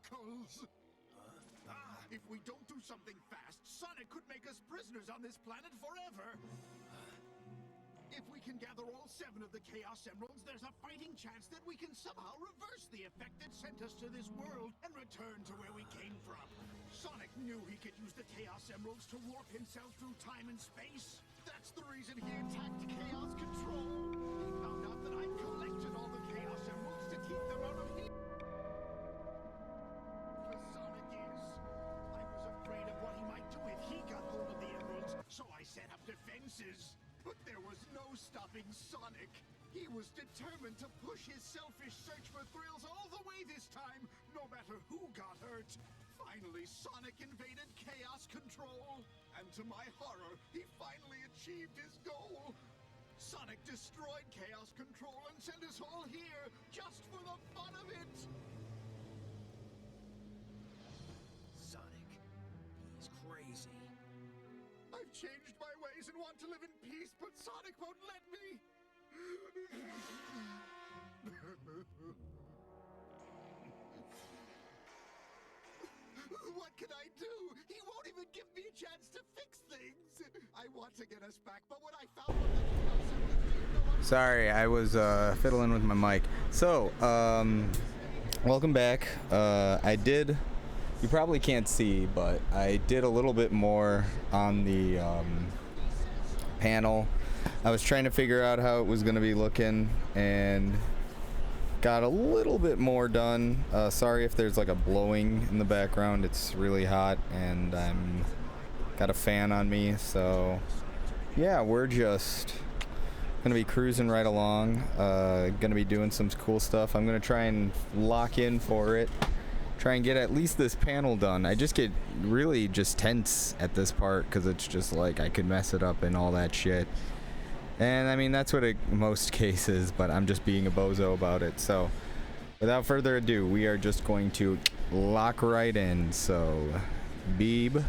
tentacles! If we don't do something fast, Sonic could make us prisoners on this planet forever! If we can gather all 7 of the Chaos Emeralds, there's a fighting chance that we can somehow reverse the effect that sent us to this world and return to where we came from. Sonic knew he could use the Chaos Emeralds to warp himself through time and space. That's the reason he attacked Chaos Control. He found out that I'd collected all the Chaos Emeralds to keep them out of here. Sonic is. I was afraid of what he might do if he got hold of the emeralds, so I set up defenses. But there was no stopping Sonic. He was determined to push his selfish search for thrills all the way this time, no matter who got hurt. Finally, Sonic invaded Chaos Control. And to my horror, he finally achieved his goal. Sonic destroyed Chaos Control and sent us all here, just for the fun of it. Sonic, he's crazy. I've changed my ways and want to live in peace, but Sonic won't let me! What can I do? He won't even give me a chance to fix things! I want to get us back, but when I found what the Chaos Emeralds... Sorry, I was fiddling with my mic. So, welcome back. You probably can't see, but I did a little bit more on the panel. I was trying to figure out how it was going to be looking and got a little bit more done. Sorry if there's like a blowing in the background. It's really hot and I'm got a fan on me. So yeah, we're just going to be cruising right along. Going to be doing some cool stuff. I'm going to try and lock in for it. Try and get at least this panel done. I just get really just tense at this part because it's just like I could mess it up and all that shit. And I mean, that's what in most cases, but I'm just being a bozo about it. So without further ado, we are just going to lock right in. So, Beeb.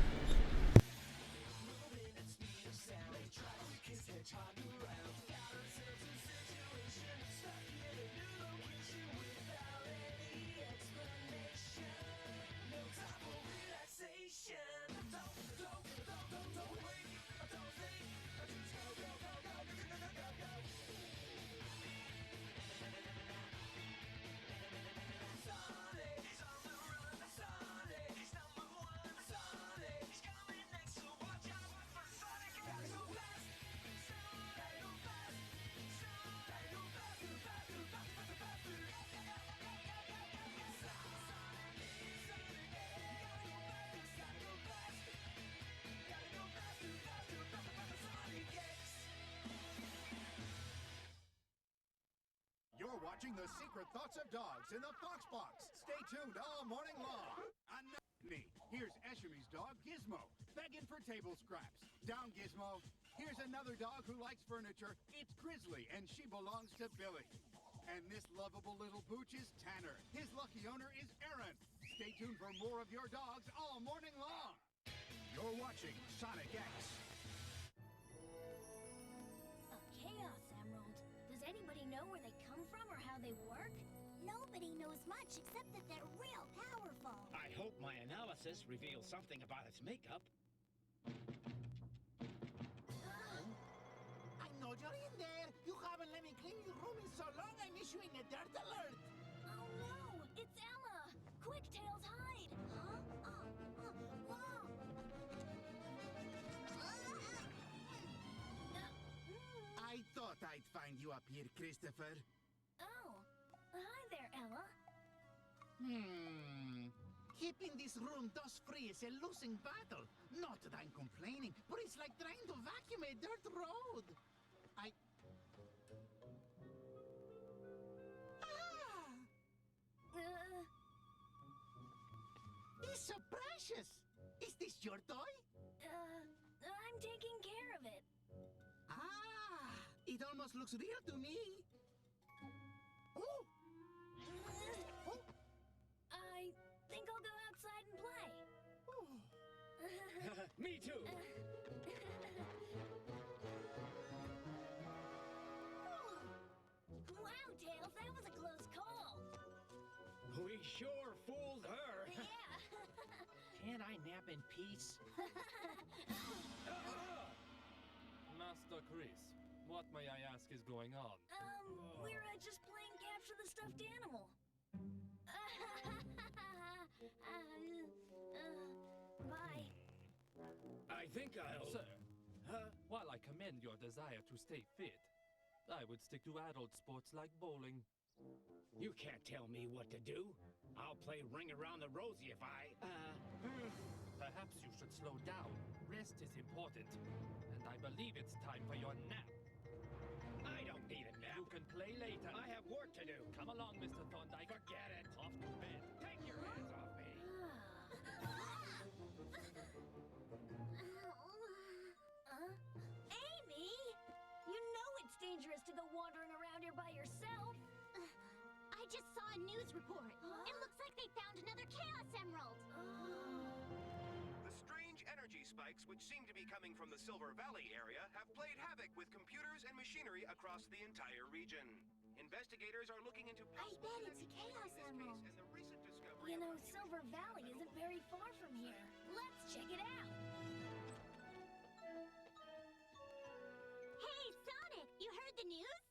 You're watching The Secret Thoughts of Dogs in the Fox Box. Stay tuned all morning long. Me. Here's Eshami's dog, Gizmo, begging for table scraps. Down, Gizmo. Here's another dog who likes furniture. It's Grizzly, and she belongs to Billy. And this lovable little booch is Tanner. His lucky owner is Aaron. Stay tuned for more of your dogs all morning long. You're watching Sonic X. A Chaos Emerald. Does anybody know where they come from or how they work? Nobody knows much except that they're real powerful. I hope my analysis reveals something about its makeup. I know you're in there. You haven't let me clean your room in so long. I'm issuing a dirt alert. Oh no! It's Ella! Quick, Tails, hide! Huh? Whoa! I thought I'd find you up here, Christopher. Oh, hi there, Ella. Keeping this room dust-free is a losing battle. Not that I'm complaining, but it's like trying to vacuum a dirt road. It's so precious. Is this your toy? I'm taking care of it. It almost looks real to me. Oh! I think I'll go outside and play. Me too. Wow, Tails, that was a close call. Who We sure fooled her. Yeah. Can't I nap in peace? Master Chris, what may I ask is going on? We're just playing capture the stuffed animal. Bye. I think I'll... Sir, while I commend your desire to stay fit, I would stick to adult sports like bowling. You can't tell me what to do. I'll play Ring Around the Rosie if I... Perhaps you should slow down. Rest is important. And I believe it's time for your nap. I don't need a nap. You can play later. I have work to do. Come along, Mr. Thorndyke. Forget it. Off to bed. Take your hands off me. Amy! You know it's dangerous to go wandering around here by yourself. I just saw a news report. It looks like they found another Chaos Emerald. The strange energy spikes, which seem to be coming from the Silver Valley area, have played havoc with computers and machinery across the entire region. Investigators are looking into I bet it's a Chaos Emerald. and the recent discovery You know, of Silver Valley isn't very far from here. Let's check it out. Hey, Sonic! You heard the news?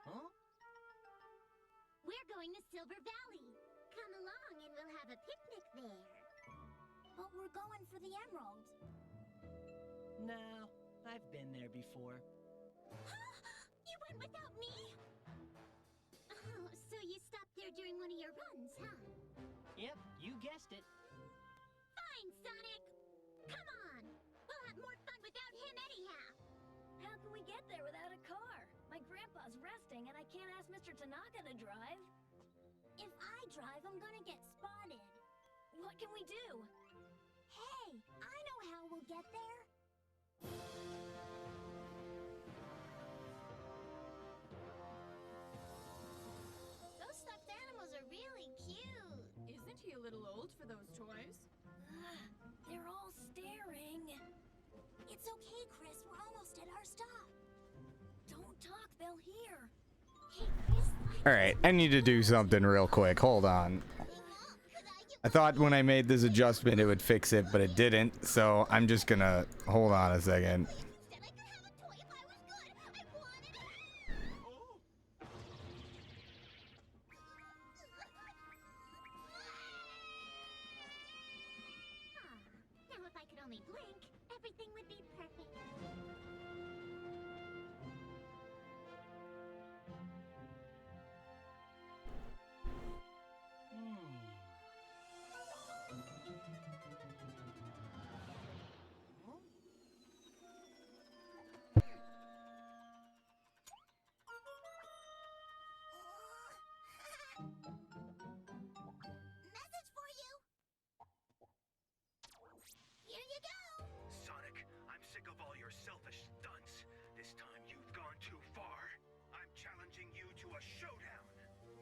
Huh? We're going to Silver Valley. Come along and we'll have a picnic there. But we're going for the emerald. No, I've been there before. You went without me? Oh, so you stopped there during one of your runs, huh? Yep, you guessed it. Fine, Sonic! Come on! We'll have more fun without him anyhow! How can we get there without a car? My grandpa's resting and I can't ask Mr. Tanaka to drive. If I drive, I'm gonna get spotted. What can we do? Hey, I know how we'll get there. Those stuffed animals are really cute. Isn't he a little old for those toys? They're all staring. It's okay, Chris. We're almost at our stop. Don't talk, they'll hear. Hey, Chris. Alright, I need to do something real quick. Hold on. I thought when I made this adjustment it would fix it, but it didn't. So I'm just gonna... Hold on a second. Instead, I could have a toy if I was good. I wanted it. Now, if I could only blink, everything would be perfect. Message for you. Here you go. Sonic, I'm sick of all your selfish stunts. This time you've gone too far. I'm challenging you to a showdown.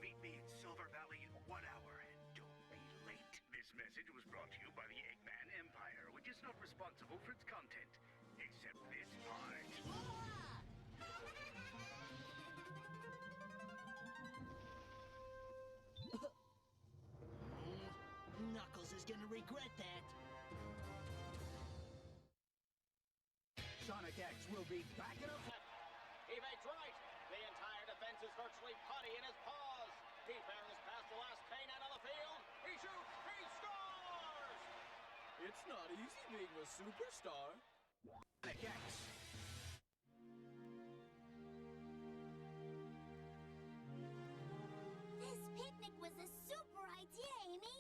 Meet me in Silver Valley in 1 hour and don't be late. This message was brought to you by the Eggman Empire, which is not responsible for its content, except this part. Knuckles is gonna regret that. Sonic X will be back in a... He makes right. The entire defense is virtually putty in his paws. He barrels past the last canine on the field. He shoots. He scores! It's not easy being a superstar. Sonic X. This picnic was a super idea, Amy.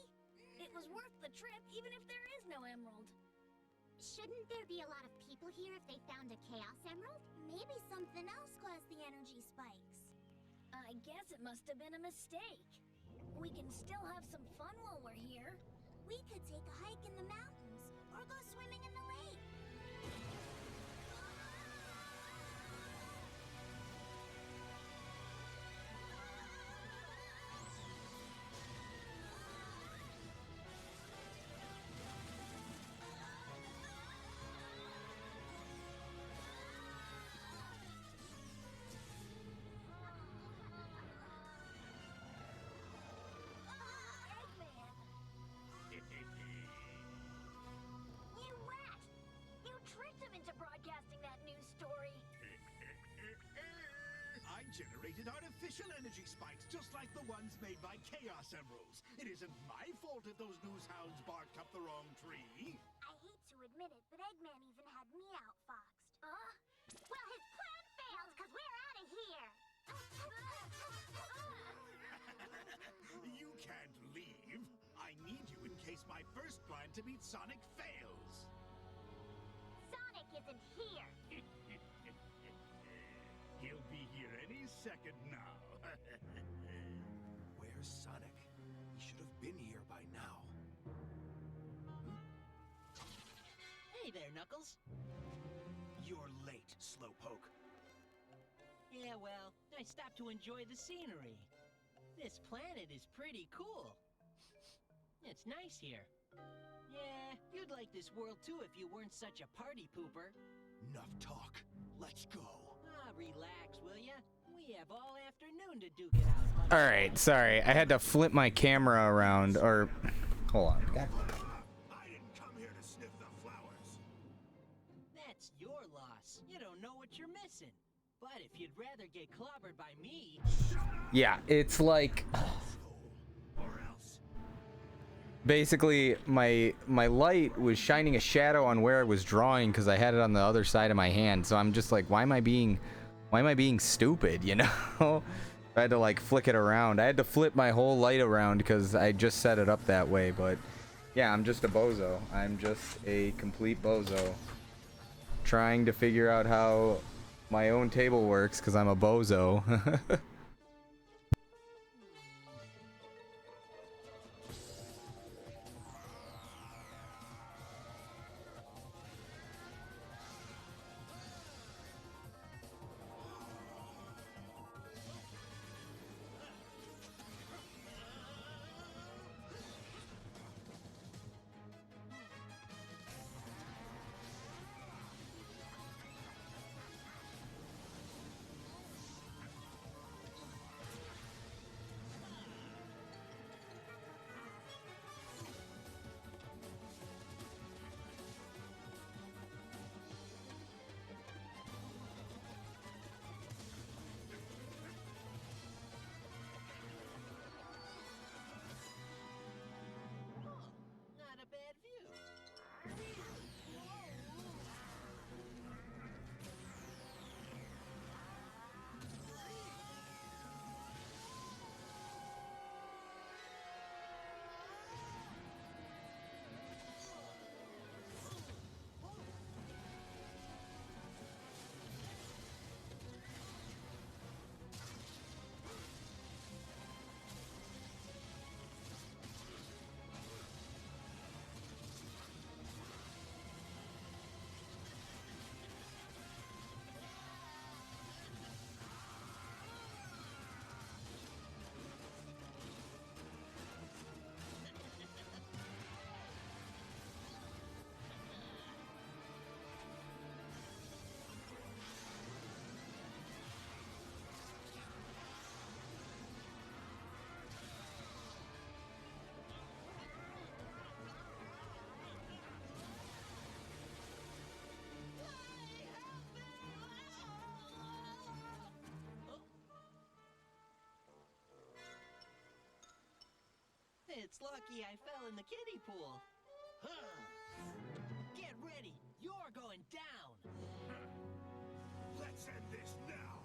It was worth the trip, even if there is no emerald. Shouldn't there be a lot of people here if they found a Chaos Emerald? Maybe something else caused the energy spikes. I guess it must have been a mistake. We can still have some fun while we're here. We could take a hike in the mountains, or go swimming in the lake. generated artificial energy spikes just like the ones made by Chaos Emeralds. It isn't my fault if those news hounds barked up the wrong tree. I hate to admit it, but Eggman even had me outfoxed. Well, his plan failed, because we're out of here! You can't leave. I need you in case my first plan to beat Sonic fails. Sonic isn't here! He'll be here any second now. Where's Sonic? He should have been here by now. Hey there, Knuckles. You're late, Slowpoke. Yeah, well, I stopped to enjoy the scenery. This planet is pretty cool. It's nice here. Yeah, you'd like this world too if you weren't such a party pooper. Enough talk. Let's go. Relax, will ya? We have all afternoon to duke it out. All right, sorry. I had to flip my camera around, or hold on. I didn't come here to sniff the flowers. That's your loss. You don't know what you're missing. But if you'd rather get clobbered by me... Yeah, it's like basically my light was shining a shadow on where I was drawing because I had it on the other side of my hand. So I'm just like, why am I being stupid, you know? I had to like flick it around. I had to flip my whole light around because I just set it up that way. But yeah, I'm just a bozo. I'm just a complete bozo. Trying to figure out how my own table works because I'm a bozo. It's lucky I fell in the kiddie pool. Huh. Get ready. You're going down. Let's end this now.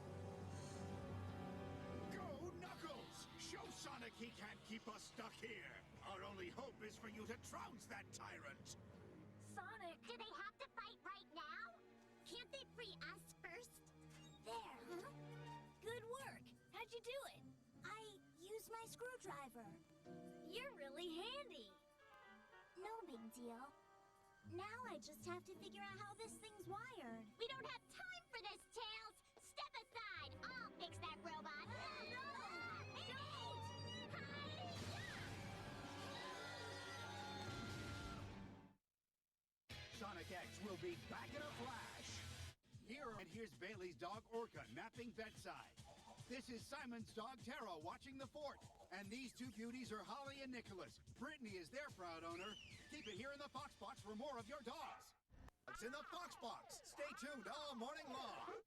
Go, Knuckles! Show Sonic he can't keep us stuck here. Our only hope is for you to trounce that tyrant. Sonic! Do they have to fight right now? Can't they free us first? There. Huh? Good work. How'd you do it? I used my screwdriver. You're really handy. No big deal. Now I just have to figure out how this thing's wired. We don't have time for this, Tails! Step aside! I'll fix that robot! No! Sonic X will be back in a flash. Here's Bailey's dog Orca napping bedside. This is Simon's dog Tara watching the fort. And these two beauties are Holly and Nicholas. Brittany is their proud owner. Keep it here in the Fox Box for more of your dogs. It's in the Fox Box. Stay tuned all morning long.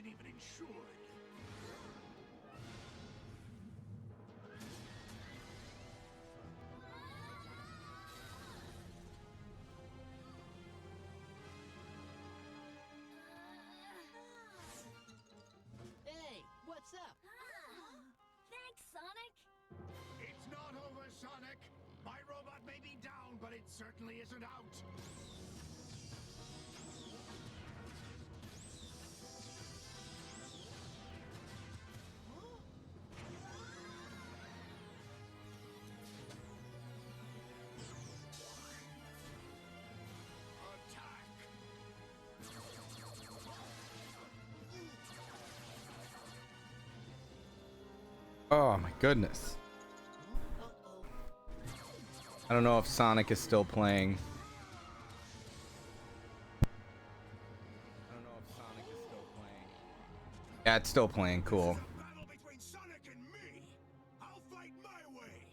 isn't even insured. Hey, what's up? Thanks, Sonic. It's not over, Sonic. My robot may be down, but it certainly isn't out. Oh my goodness. I don't know if Sonic is still playing. I don't know if Sonic is still playing. Yeah, it's still playing. Cool. Battle between Sonic and me. I'll fight my way.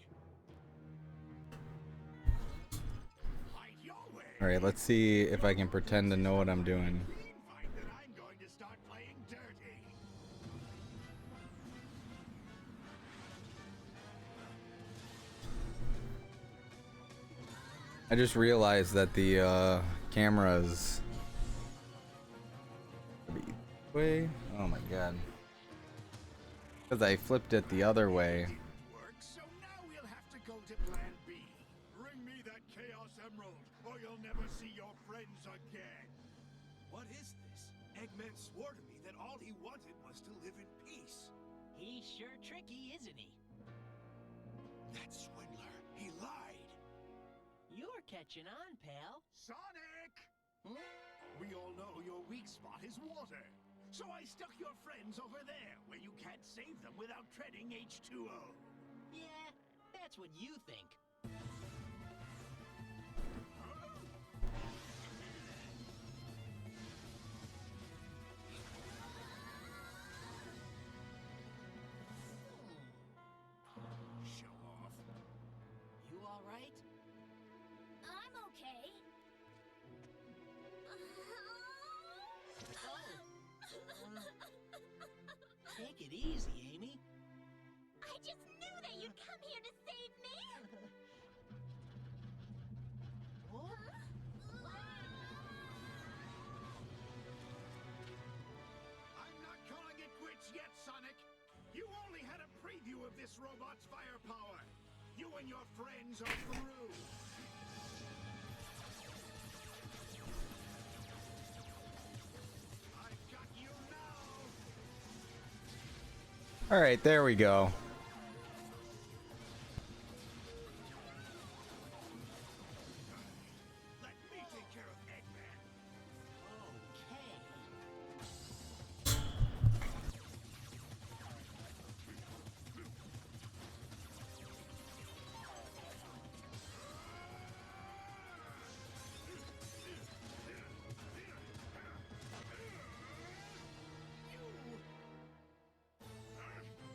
Fight your way. All right, let's see if I can pretend to know what I'm doing. Fight that I'm going to start playing dirty. I just realized that the camera's way. Oh my god. Because I flipped it the other way. Work, so now we'll have to go to Plan B. Bring me that Chaos Emerald, or you'll never see your friends again. What is this? Eggman swore to me that all he wanted was to live in peace. He's sure tricky, isn't he? That swindler, he lied. You're catching on, pal. Sonic! Hmm? We all know your weak spot is water. So I stuck your friends over there, where you can't save them without treading H2O. Yeah, that's what you think. Show off. You all right? I'm okay. Take it easy, Amy. I just knew that you'd come here to save me! I'm not calling it quits yet, Sonic. You only had a preview of this robot's firepower. You and your friends are through. I've got you now. All right, there we go. Let me take care of Eggman.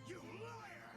You liar!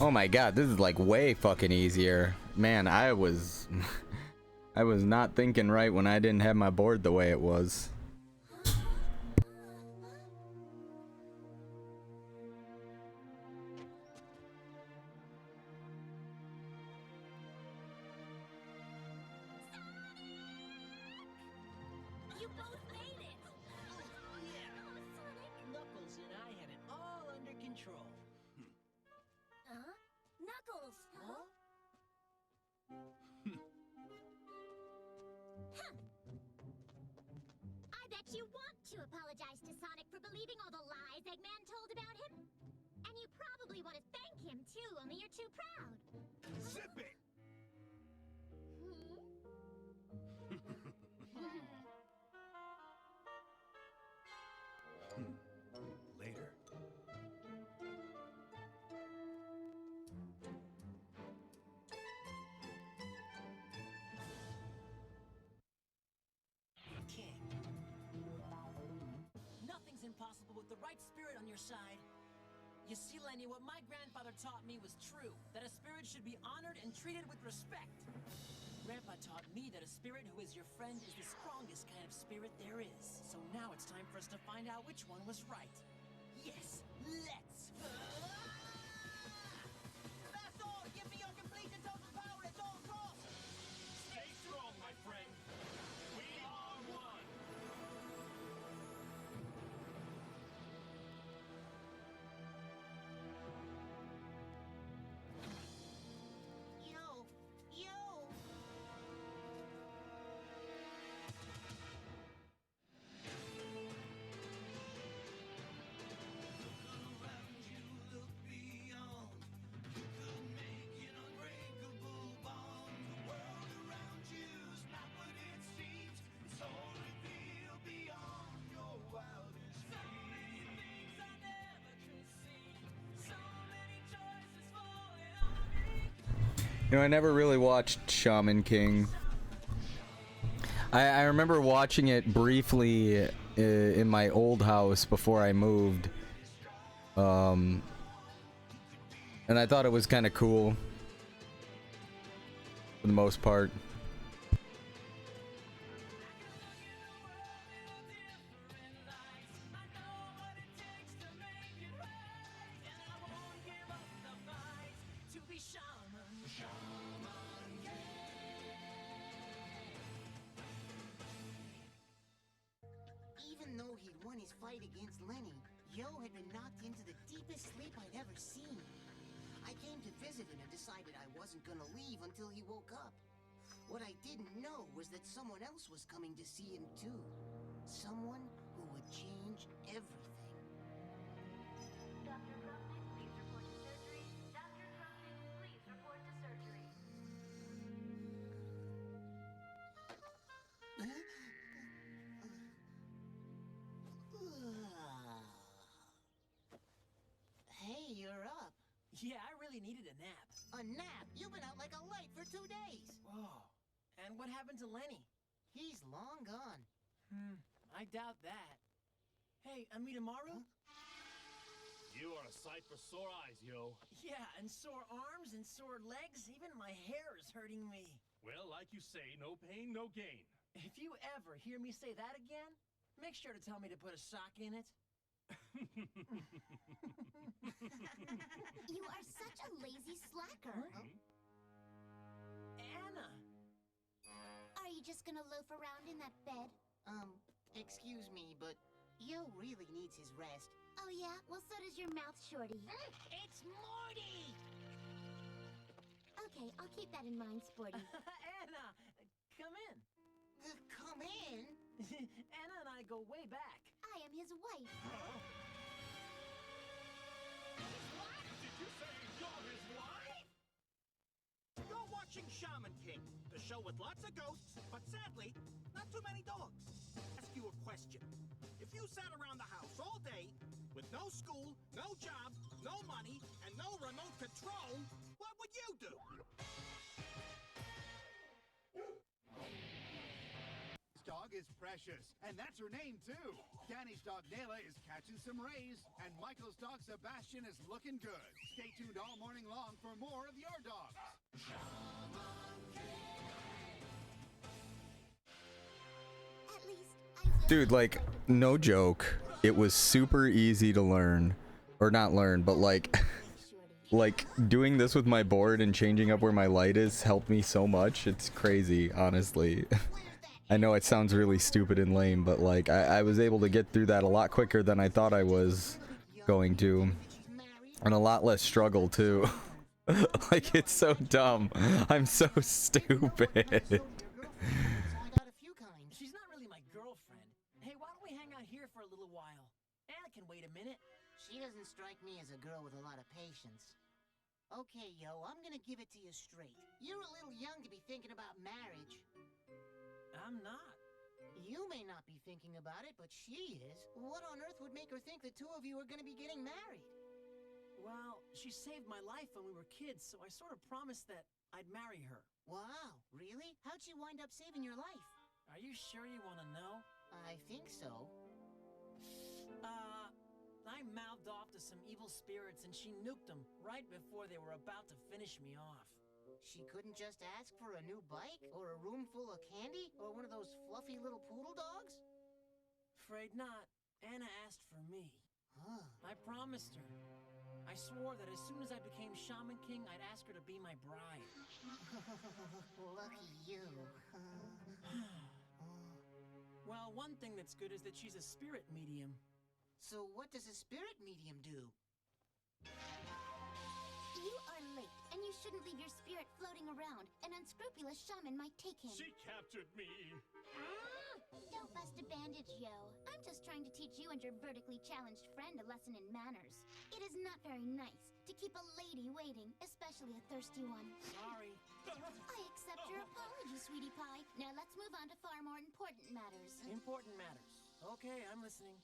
Oh my god, this is like way fucking easier. Man, I was I was not thinking right when I didn't have my board the way it was. You both made it. Knuckles and I had it all under control. Huh? Knuckles. Huh? I bet you want to apologize to Sonic for believing all the lies Eggman told about him. And you probably want to thank him too, only you're too proud. Zip it! Later. with the right spirit on your side. You see, Lenny, what my grandfather taught me was true, that a spirit should be honored and treated with respect. Grandpa taught me that a spirit who is your friend is the strongest kind of spirit there is. So now it's time for us to find out which one was right. Yes, let's! That's all! Give me your complete and total power! It's all cross! Stay strong, my friend. We are one. Yo! Yo! You know, I never really watched Shaman King. I remember watching it briefly in my old house before I moved. And I thought it was kind of cool. For the most part. Even though he'd won his fight against Lenny, Yo had been knocked into the deepest sleep I'd ever seen. I came to visit him and decided I wasn't gonna leave until he woke up. What I didn't know was that someone else was coming to see him too. Someone who would change everything. Dr. Crumplin, please report to surgery. Dr. Crumplin, please report to surgery. Hey, you're up. Yeah, I really needed a nap. A nap? You've been out like a light for 2 days. Whoa. And what happened to Lenny? He's long gone. I doubt that. Hey, Amidamaru? You are a sight for sore eyes, yo. Yeah, and sore arms and sore legs. Even my hair is hurting me. Well, like you say, no pain, no gain. If you ever hear me say that again, make sure to tell me to put a sock in it. You are such a lazy slacker. Anna! Are you just gonna loaf around in that bed? Excuse me, but Yo really needs his rest. Oh yeah? Well, so does your mouth, Shorty. It's Morty! Okay, I'll keep that in mind, Sporty. Anna! Come in. Come in? Anna and I go way back. I am his wife. Did you say you're his wife? You're watching Shaman King, the show with lots of ghosts, but sadly, not too many dogs. Ask you a question. If you sat around the house all day, with no school, no job, no money, and no remote control, what would you do? This dog is Precious, and that's her name too. Danny's dog Nayla is catching some rays, and Michael's dog Sebastian is looking good. Stay tuned all morning long for more of your dogs. At least I will. Dude, like, no joke. It was super easy to learn. Or not learn, but like... like, doing this with my board and changing up where my light is helped me so much. It's crazy, honestly. I know it sounds really stupid and lame, but like, I was able to get through that a lot quicker than I thought I was going to. And a lot less struggle, too. Like, it's so dumb. I'm so stupid. She's not really my girlfriend. Hey, why don't we hang out here for a little while? Anna can wait a minute. She doesn't strike me as a girl with a lot of patience. Okay, Yo, I'm gonna give it to you straight. You're a little young to be thinking about marriage. I'm not. You may not be thinking about it, but she is. What on earth would make her think the two of you are gonna be getting married? Well, she saved my life when we were kids, so I sort of promised that I'd marry her. Wow, really? How'd she wind up saving your life? Are you sure you want to know? I think so. I mouthed off to some evil spirits and she nuked them right before they were about to finish me off. She couldn't just ask for a new bike, or a room full of candy, or one of those fluffy little poodle dogs? Afraid not. Anna asked for me. Huh. I promised her. I swore that as soon as I became Shaman King, I'd ask her to be my bride. Lucky you. Well, one thing that's good is that she's a spirit medium. So what does a spirit medium do? You are late, and you shouldn't leave your spirit floating around. An unscrupulous shaman might take him. She captured me. Don't bust a bandage, yo. I'm just trying to teach you and your vertically challenged friend a lesson in manners. It is not very nice to keep a lady waiting, especially a thirsty one. Sorry. I accept your apology, sweetie pie. Now let's move on to far more important matters. Important matters. Okay, I'm listening.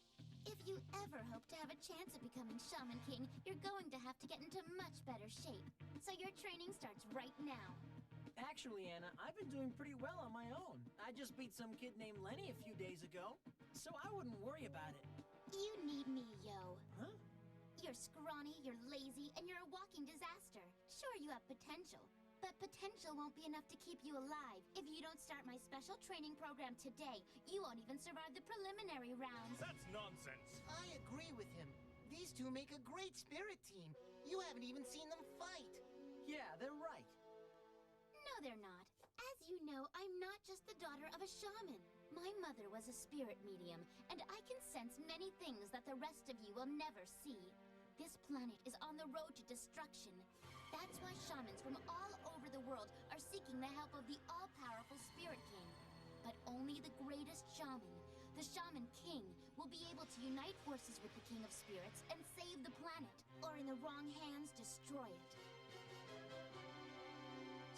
If you ever hope to have a chance of becoming Shaman King, you're going to have to get into much better shape. So your training starts right now. Actually, Anna, I've been doing pretty well on my own. I just beat some kid named Lenny a few days ago, so I wouldn't worry about it. You need me, yo. Huh? You're scrawny, you're lazy, and you're a walking disaster. Sure, you have potential, but potential won't be enough to keep you alive. If you don't start my special training program today, you won't even survive the preliminary rounds. That's nonsense. I agree with him. These two make a great spirit team. You haven't even seen them fight. Yeah, they're right. No, they're not. As you know, I'm not just the daughter of a shaman. My mother was a spirit medium, and I can sense many things that the rest of you will never see. This planet is on the road to destruction. That's why shamans from all over the world are seeking the help of the all-powerful Spirit King. But only the greatest shaman, the Shaman King, will be able to unite forces with the King of Spirits and save the planet, or in the wrong hands, destroy it.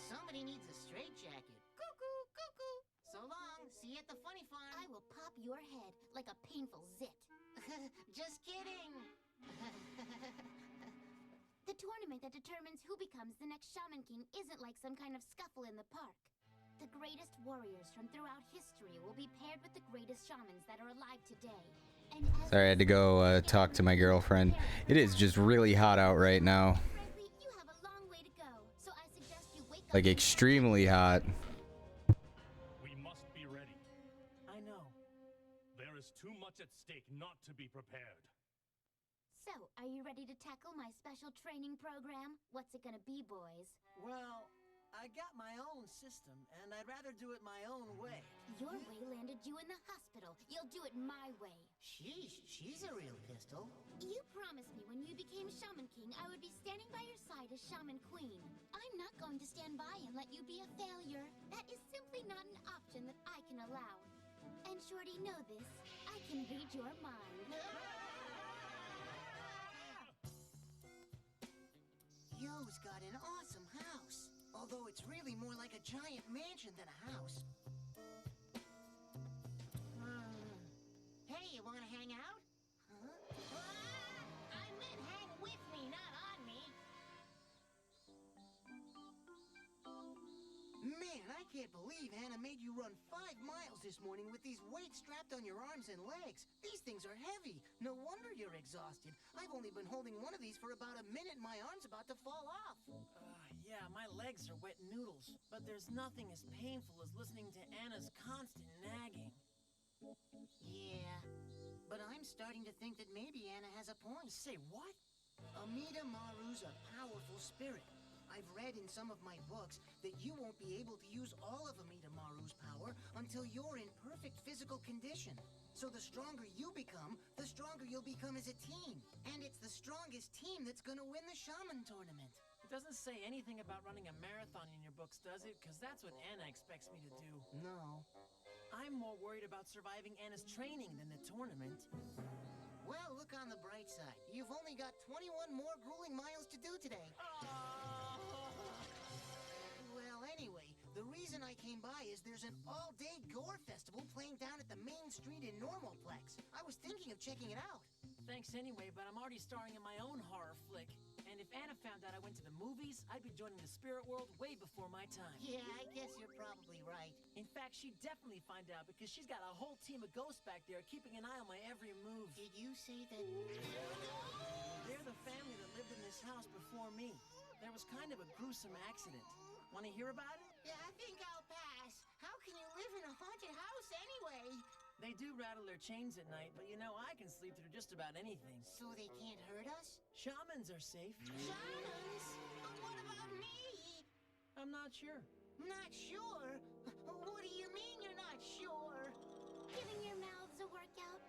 Somebody needs a straitjacket. Cuckoo, cuckoo. So long. See you at the funny farm. I will pop your head like a painful zit. Just kidding. The tournament that determines who becomes the next Shaman King isn't like some kind of scuffle in the park. The greatest warriors from throughout history will be paired with the greatest shamans that are alive today. And Sorry, I had to go talk to my girlfriend. It is just really hot out right now. frankly, you have a long way to go, so I suggest you wake up. Like extremely hot. We must be ready. I know. There is too much at stake not to be prepared. So, are you ready to tackle my special training program? What's it gonna be, boys? Well, I got my own system, and I'd rather do it my own way. Your way landed you in the hospital. You'll do it my way. Sheesh, she's a real pistol. You promised me when you became Shaman King, I would be standing by your side as Shaman Queen. I'm not going to stand by and let you be a failure. That is simply not an option that I can allow. And Shorty, know this. I can read your mind. Yo's got an awesome house. Although it's really more like a giant mansion than a house. Hey, you wanna hang out? Huh? I meant hang with me, not on me. Man, I can't believe Hannah made you run 5 miles this morning with these weights strapped on your arms and legs. These things are heavy. No wonder you're exhausted. I've only been holding one of these for about a minute and my arm's about to fall off. Yeah, my legs are wet noodles, but there's nothing as painful as listening to Anna's constant nagging. Yeah, but I'm starting to think that maybe Anna has a point. Say what? Amida Maru's a powerful spirit. I've read in some of my books that you won't be able to use all of Amida Maru's power until you're in perfect physical condition. So the stronger you become, the stronger you'll become as a team. And it's the strongest team that's gonna win the Shaman tournament. It doesn't say anything about running a marathon in your books, does it? Because that's what Anna expects me to do. No. I'm more worried about surviving Anna's training than the tournament. Well, look on the bright side. You've only got 21 more grueling miles to do today. Well, anyway, the reason I came by is there's an all-day gore festival playing down at the main street in Normalplex. I was thinking of checking it out. Thanks anyway, but I'm already starring in my own horror flick. And if Anna found out I went to the movies, I'd be joining the spirit world way before my time. Yeah, I guess you're probably right. In fact, fact, she'd definitely find out because she's got a whole team of ghosts back there keeping an eye on my every move. Did you say that? They're the family that lived in this house before me. There was kind of a gruesome accident. Want to hear about it? Yeah, I think I'll pass. How can you live in a haunted house anyway? They do rattle their chains at night, but you know, I can sleep through just about anything. So they can't hurt us? Shamans are safe. Shamans? What about me? I'm not sure. Not sure? What do you mean you're not sure? Giving your mouths a workout?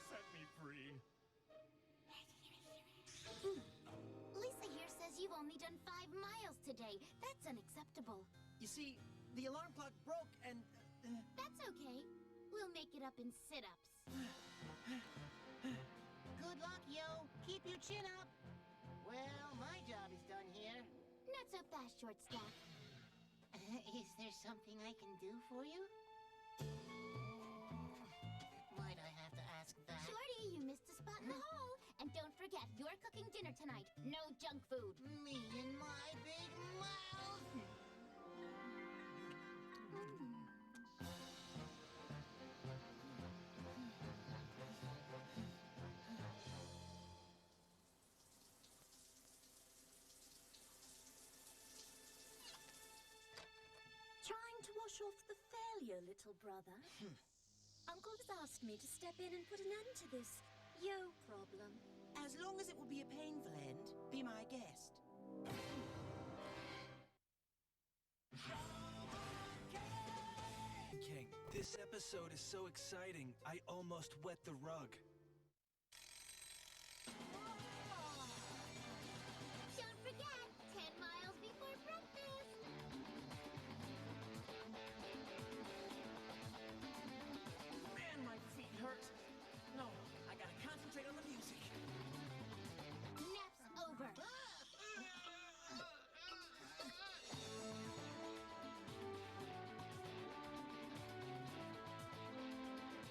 Set me free. Lisa here says you've only done 5 miles today. That's unacceptable. You see, the alarm clock broke and... That's okay. We'll make it up in sit-ups. Good luck, yo. Keep your chin up. Well, my job is done here. Not so fast, short stack. Is there something I can do for you? Why'd I have to ask that? Shorty, you missed a spot in the hole. And don't forget, you're cooking dinner tonight. No junk food. Me and my big mouth. Trying to wash off the failure, little brother? Uncle has asked me to step in and put an end to this yo problem. As long as it will be a painful end, be my guest. King, this episode is so exciting, I almost wet the rug. Don't forget, 10 miles before breakfast. Man, my feet hurt. No, I gotta concentrate on the music. Nap's over.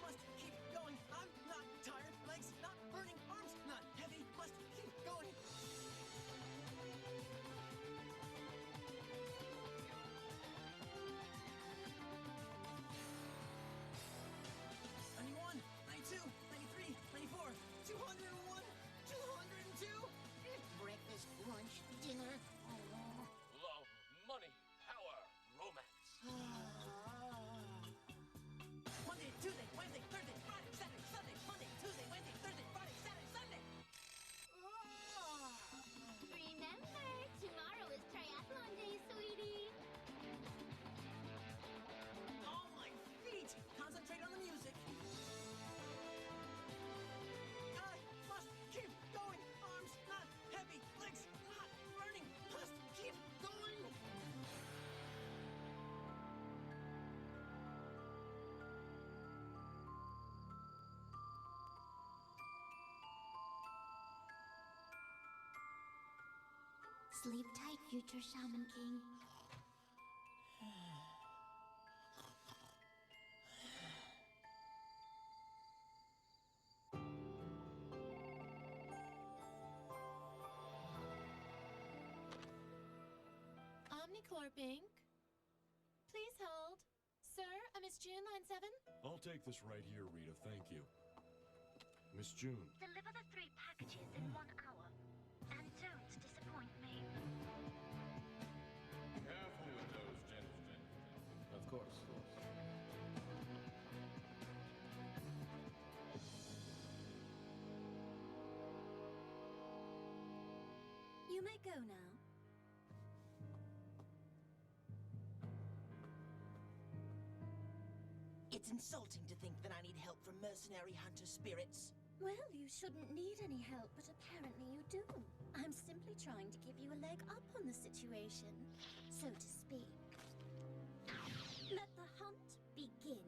Must keep going. I'm not tired. Legs not burning. Arms not heavy. Must keep going. '91, '92, '93, '94, 201, 202. Breakfast, lunch, dinner. Love, money, power, romance. Monday, Tuesday, Wednesday, Thursday, Friday, Saturday, Sunday. Monday, Tuesday, Wednesday, Thursday, Friday, Saturday, Sunday. Remember, tomorrow is triathlon day, sweetie. Oh, my feet! Concentrate on the music. I must keep going. Arms not heavy. Legs not burning. Must keep going. Sleep tight, future Shaman King. Omnicorp Inc. Please hold. Sir, a Miss June, line 7? I'll take this right here, Rita. Thank you. Miss June. Deliver the 3 packages in 1 hour. And don't disappoint me. Careful with those, gentlemen. Of course. You may go now. It's insulting to think that I need help from mercenary hunter spirits. Well, you shouldn't need any help, but apparently you do. I'm simply trying to give you a leg up on the situation, so to speak. Let the hunt begin.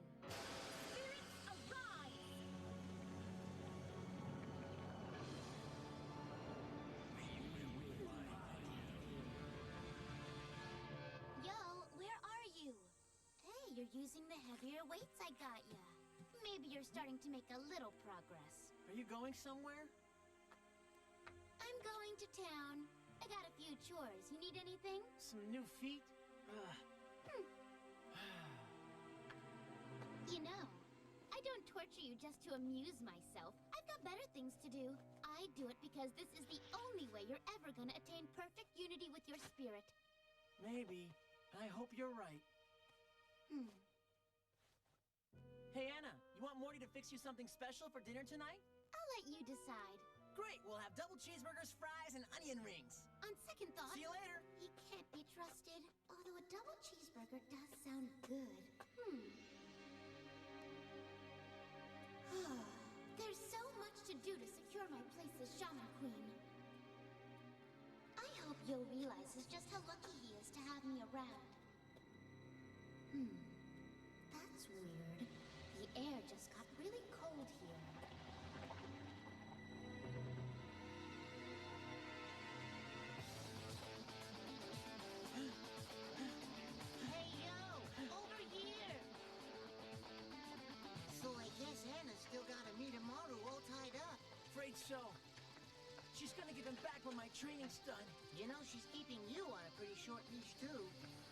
Spirits arise! Yo, where are you? Hey, you're using the heavier weights I got ya. Maybe you're starting to make a little progress. Are you going somewhere? I'm going to town. I got a few chores. You need anything? Some new feet? torture you just to amuse myself. I've got better things to do. I do it because this is the only way you're ever gonna attain perfect unity with your spirit. Maybe. I hope you're right. Hey, Anna, you want Morty to fix you something special for dinner tonight? I'll let you decide. Great, we'll have double cheeseburgers, fries, and onion rings. On second thought... See you later. He can't be trusted. Although a double cheeseburger does sound good. There's so much to do to secure my place as Shaman Queen. I hope Yo realizes just how lucky he is to have me around. That's weird. The air just got really cold here. Hey, Yo! Over here! So I guess Anna's still got Amidamaru all tied up. Afraid so. She's gonna give him back when my training's done. You know, she's keeping you on a pretty short leash, too.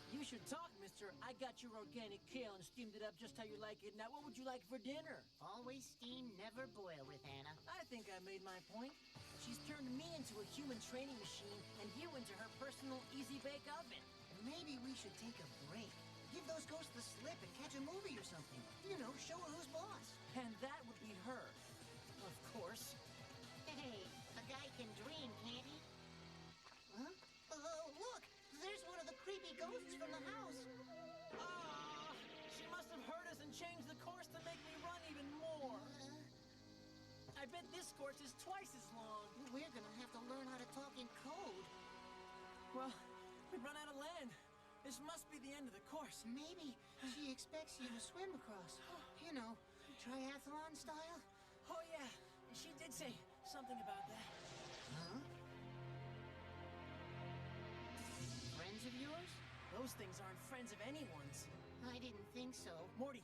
You should talk, mister. I got your organic kale and steamed it up just how you like it. Now, what would you like for dinner? Always steam, never boil with Anna. I think I made my point. She's turned me into a human training machine and you into her personal easy-bake oven. Maybe we should take a break. Give those ghosts the slip and catch a movie or something. You know, show her who's boss. And that would be her. Of course. Hey, a guy can dream, can't he? Huh? Oh, look! There's one of the creepy ghosts from the house. Ah! She must have heard us and changed the course to make me run even more. I bet this course is twice as long. We're gonna have to learn how to talk in code. Well, we've run out of land. This must be the end of the course. Maybe she expects you to swim across. You know, triathlon style. Oh, yeah. She did say something about that. Huh? Friends of yours? Those things aren't friends of anyone's. I didn't think so. Morty,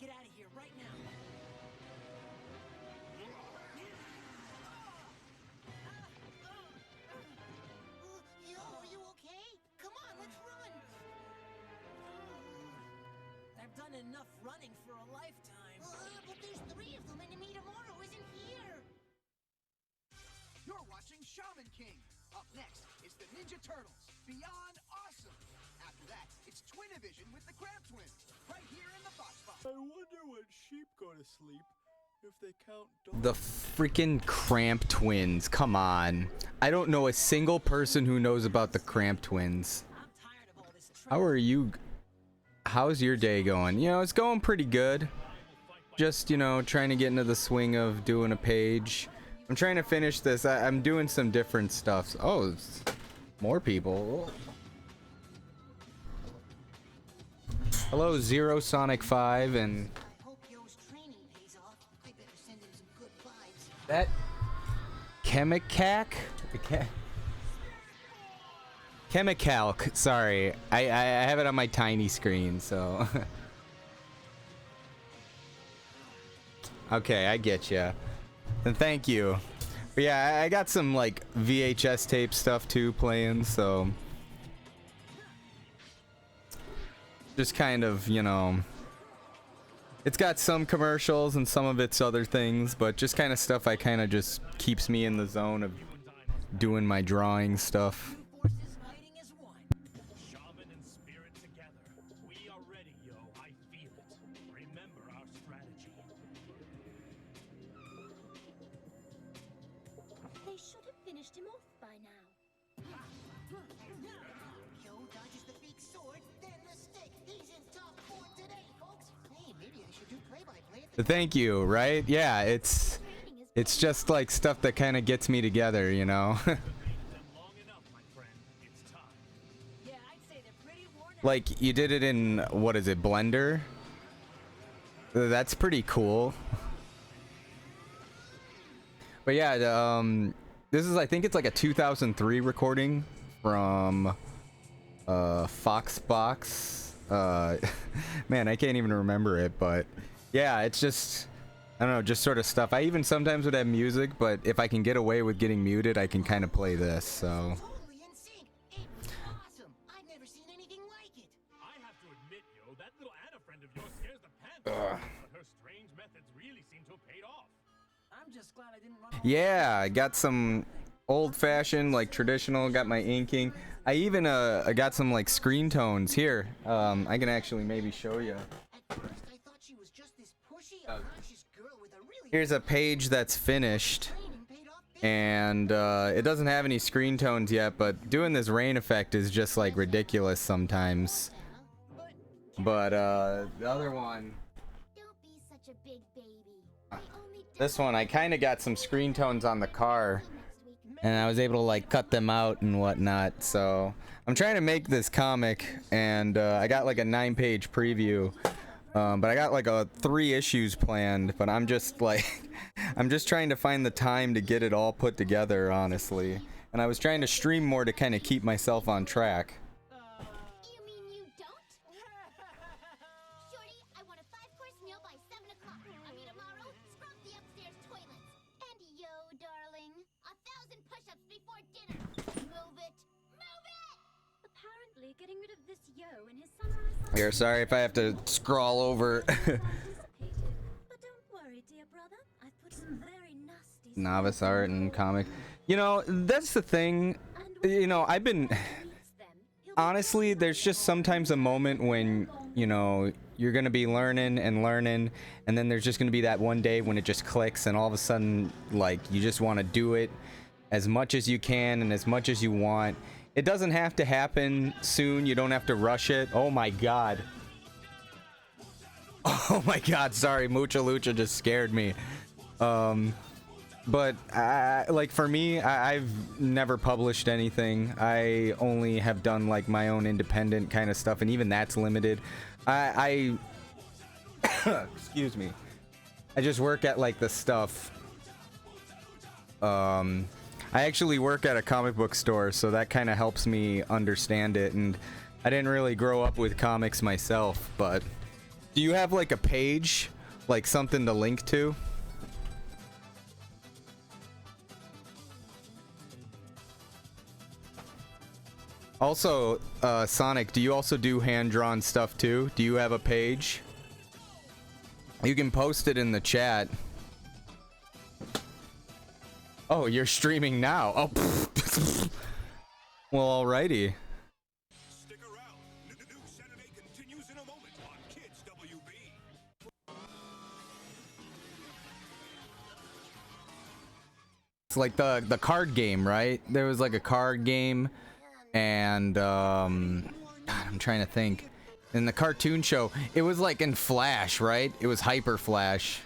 get out of here right now. Yo, are you okay? Come on, let's run! I've done enough running for a lifetime. But there's 3 of them and Amidamaru isn't here! You're watching Shaman King. Up next is the Ninja Turtles. Beyond awesome. After that, it's Twin-Division with the Crab Twins. Right here in the Fox Box. I wonder when sheep go to sleep. If they count dogs. The freaking Cramp Twins. Come on. I don't know a single person who knows about the Cramp Twins. How are you? How's your day going? You know, it's going pretty good. Just, you know, trying to get into the swing of doing a page. I'm trying to finish this. I'm doing some different stuff. Oh, it's more people. Hello, Zero Sonic 5 and that Chemicalc? Chemicalc, sorry. I have it on my tiny screen, so. Okay, I get ya. And thank you. But yeah, I got some like VHS tape stuff too playing, so. Just kind of, you know. It's got some commercials and some of it's other things, but just kind of stuff I kind of just keeps me in the zone of doing my drawing stuff. Shaman and spirit together. We are ready, Yo. I feel it. Remember our strategy. They should have finished him off by now. Yo dodges the big sword, then the stick. He's in top form today, folks. Hey, maybe I should do play-by-play. But thank you, right? Yeah, it's just like stuff that kind of gets me together, you know. Like you did it in, what is it, Blender? That's pretty cool. But yeah, this is, I think it's like a 2003 recording from Foxbox. Man, I can't even remember it, but yeah, it's just, I don't know, just sort of stuff. I even sometimes would have music, but if I can get away with getting muted, I can kind of play this, so. I have to admit, Yo, that little Anna friend of yours scares the pants off me, but her strange methods really really seem to have paid off. I'm just glad I didn't run. Yeah, I got some old-fashioned, like traditional. Got my inking. I even I got some like screen tones here. I can actually maybe show you. Here's a page that's finished, and it doesn't have any screen tones yet, but doing this rain effect is just like ridiculous sometimes. But the other one, this one, I kind of got some screen tones on the car, and I was able to like cut them out and whatnot. So I'm trying to make this comic, and I got like a 9-page preview. But I got like 3 issues planned, but I'm just like, I'm just trying to find the time to get it all put together, honestly. And I was trying to stream more to kind of keep myself on track. You mean you don't? Shorty, I want a 5-course meal by 7 o'clock. I mean tomorrow, scrub the upstairs toilets. And yo, darling, 1,000 push-ups before dinner. Move it. Move it! Apparently, getting rid of this yo and his sunrise. Here, sorry if I have to scroll over. But don't worry, dear brother. I've put some very nasty Novice art and comic. You know, that's the thing. You know, I've been... Honestly, there's just sometimes a moment when, you know, you're going to be learning, and then there's just going to be that one day when it just clicks, and all of a sudden, like, you just want to do it as much as you can and as much as you want. It doesn't have to happen soon. You don't have to rush it. Oh my god. Oh my god, sorry. Mucha Lucha just scared me. But like for me, I've never published anything. I only have done like my own independent kind of stuff, and even that's limited. I excuse me. I just work at like the stuff. I actually work at a comic book store, so that kind of helps me understand it. And I didn't really grow up with comics myself, but do you have like a page, like something to link to? Also, Sonic, do you also do hand-drawn stuff too? Do you have a page? You can post it in the chat. Oh, you're streaming now. Oh, well, alrighty. Stick around. The new Saturday continues in a moment on Kids WB. It's like the card game, right? There was like a card game, and God, I'm trying to think. In the cartoon show, it was like in Flash, right? It was Hyper Flash.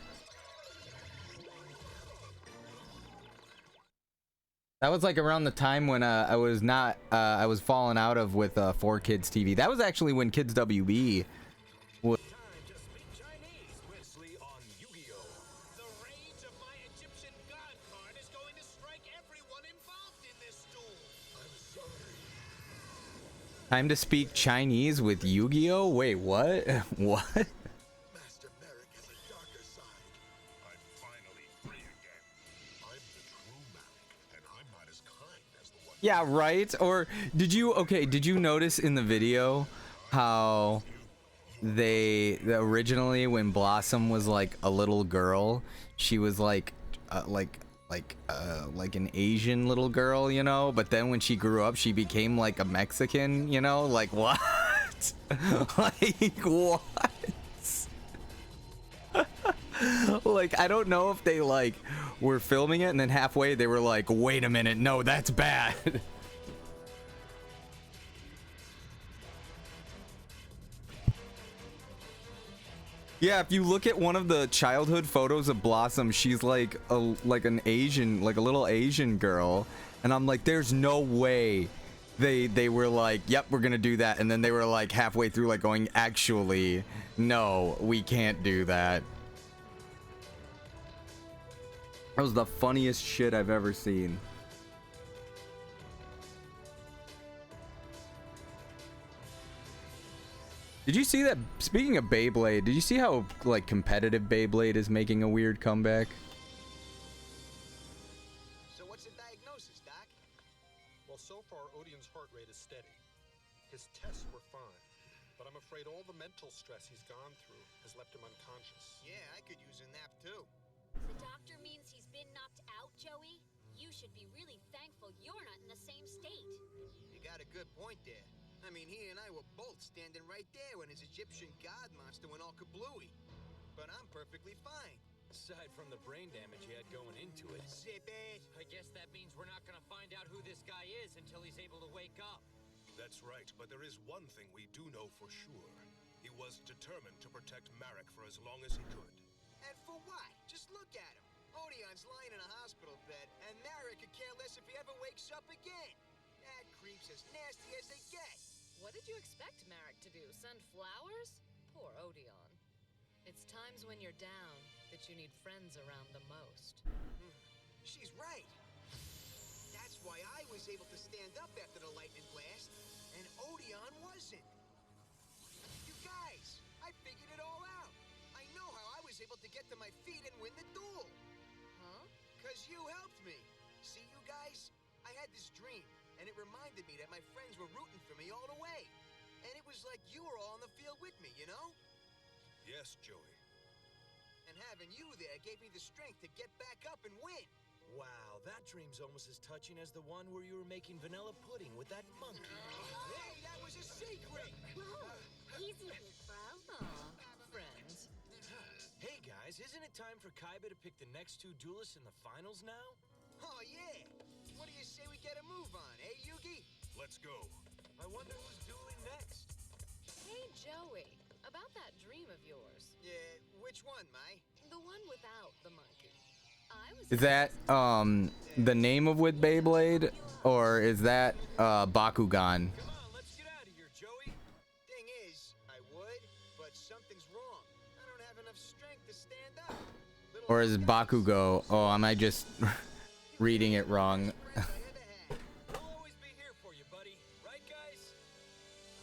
That was like around the time when I was falling out of with 4Kids TV. That was actually when Kids WB was. Time to speak Chinese with Yu-Gi-Oh? Wait, what? What? Yeah, right? Or did you notice in the video how originally when Blossom was like a little girl, she was like an Asian little girl, you know, but then when she grew up she became like a Mexican, you know? Like what? Like what? Like I don't know if they like were filming it and then halfway they were like, wait a minute, no, that's bad. Yeah, if you look at one of the childhood photos of Blossom, she's like a little Asian girl, and I'm like, there's no way they were like, yep, we're gonna do that, and then they were like halfway through like going, actually, no, we can't do that. That was the funniest shit I've ever seen. Did you see that? Speaking of Beyblade, did you see how like competitive Beyblade is making a weird comeback? So what's the diagnosis, Doc? Well, so far Odin's heart rate is steady. His tests were fine, but but I'm afraid all the mental stress he's gone through has left him unconscious. Yeah, I could use a nap too. The doctor means he's been knocked out, Joey? You should be really thankful you're not in the same state. You got a good point there. I mean, he and I were both standing right there when his Egyptian god monster went all kablooey. But I'm perfectly fine. Aside from the brain damage he had going into it. Zip it! I guess that means we're not gonna find out who this guy is until he's able to wake up. That's right, but there is one thing we do know for sure. He was determined to protect Marek for as long as he could. And for what? Just look at him. Odeon's lying in a hospital bed, and Marek could care less if he ever wakes up again. That creep's as nasty as they get. What did you expect Marek to do? Send flowers? Poor Odeon. It's times when you're down that you need friends around the most. She's right. That's why I was able to stand up after the lightning blast, and Odeon wasn't. You guys, I figured it all out. I know how I was able to get to my feet and win the duel. Huh? 'Cause you helped me. See, you guys, I had this dream, and it reminded me that my friends were rooting for me all the way. And it was like you were all on the field with me, you know? Yes, Joey. And having you there gave me the strength to get back up and win. Wow, that dream's almost as touching as the one where you were making vanilla pudding with that monkey. Hey, that was a secret! Easy, big bro. Aw, friends. Hey guys, isn't it time for Kaiba to pick the next two duelists in the finals now? Oh, yeah! What do you say we get a move on, eh, Yugi? Let's go. I wonder who's dueling next. Hey, Joey. About that dream of yours. Yeah, which one, Mai? The one without the monkey. Is that the name of with Beyblade, or is that Bakugan? Come on, let's get out of here, Joey. Thing is, I would, but something's wrong. I don't have enough strength to stand up. Or is it Bakugo? Oh, am I just reading it wrong? We'll always be here for you, buddy. Right, guys?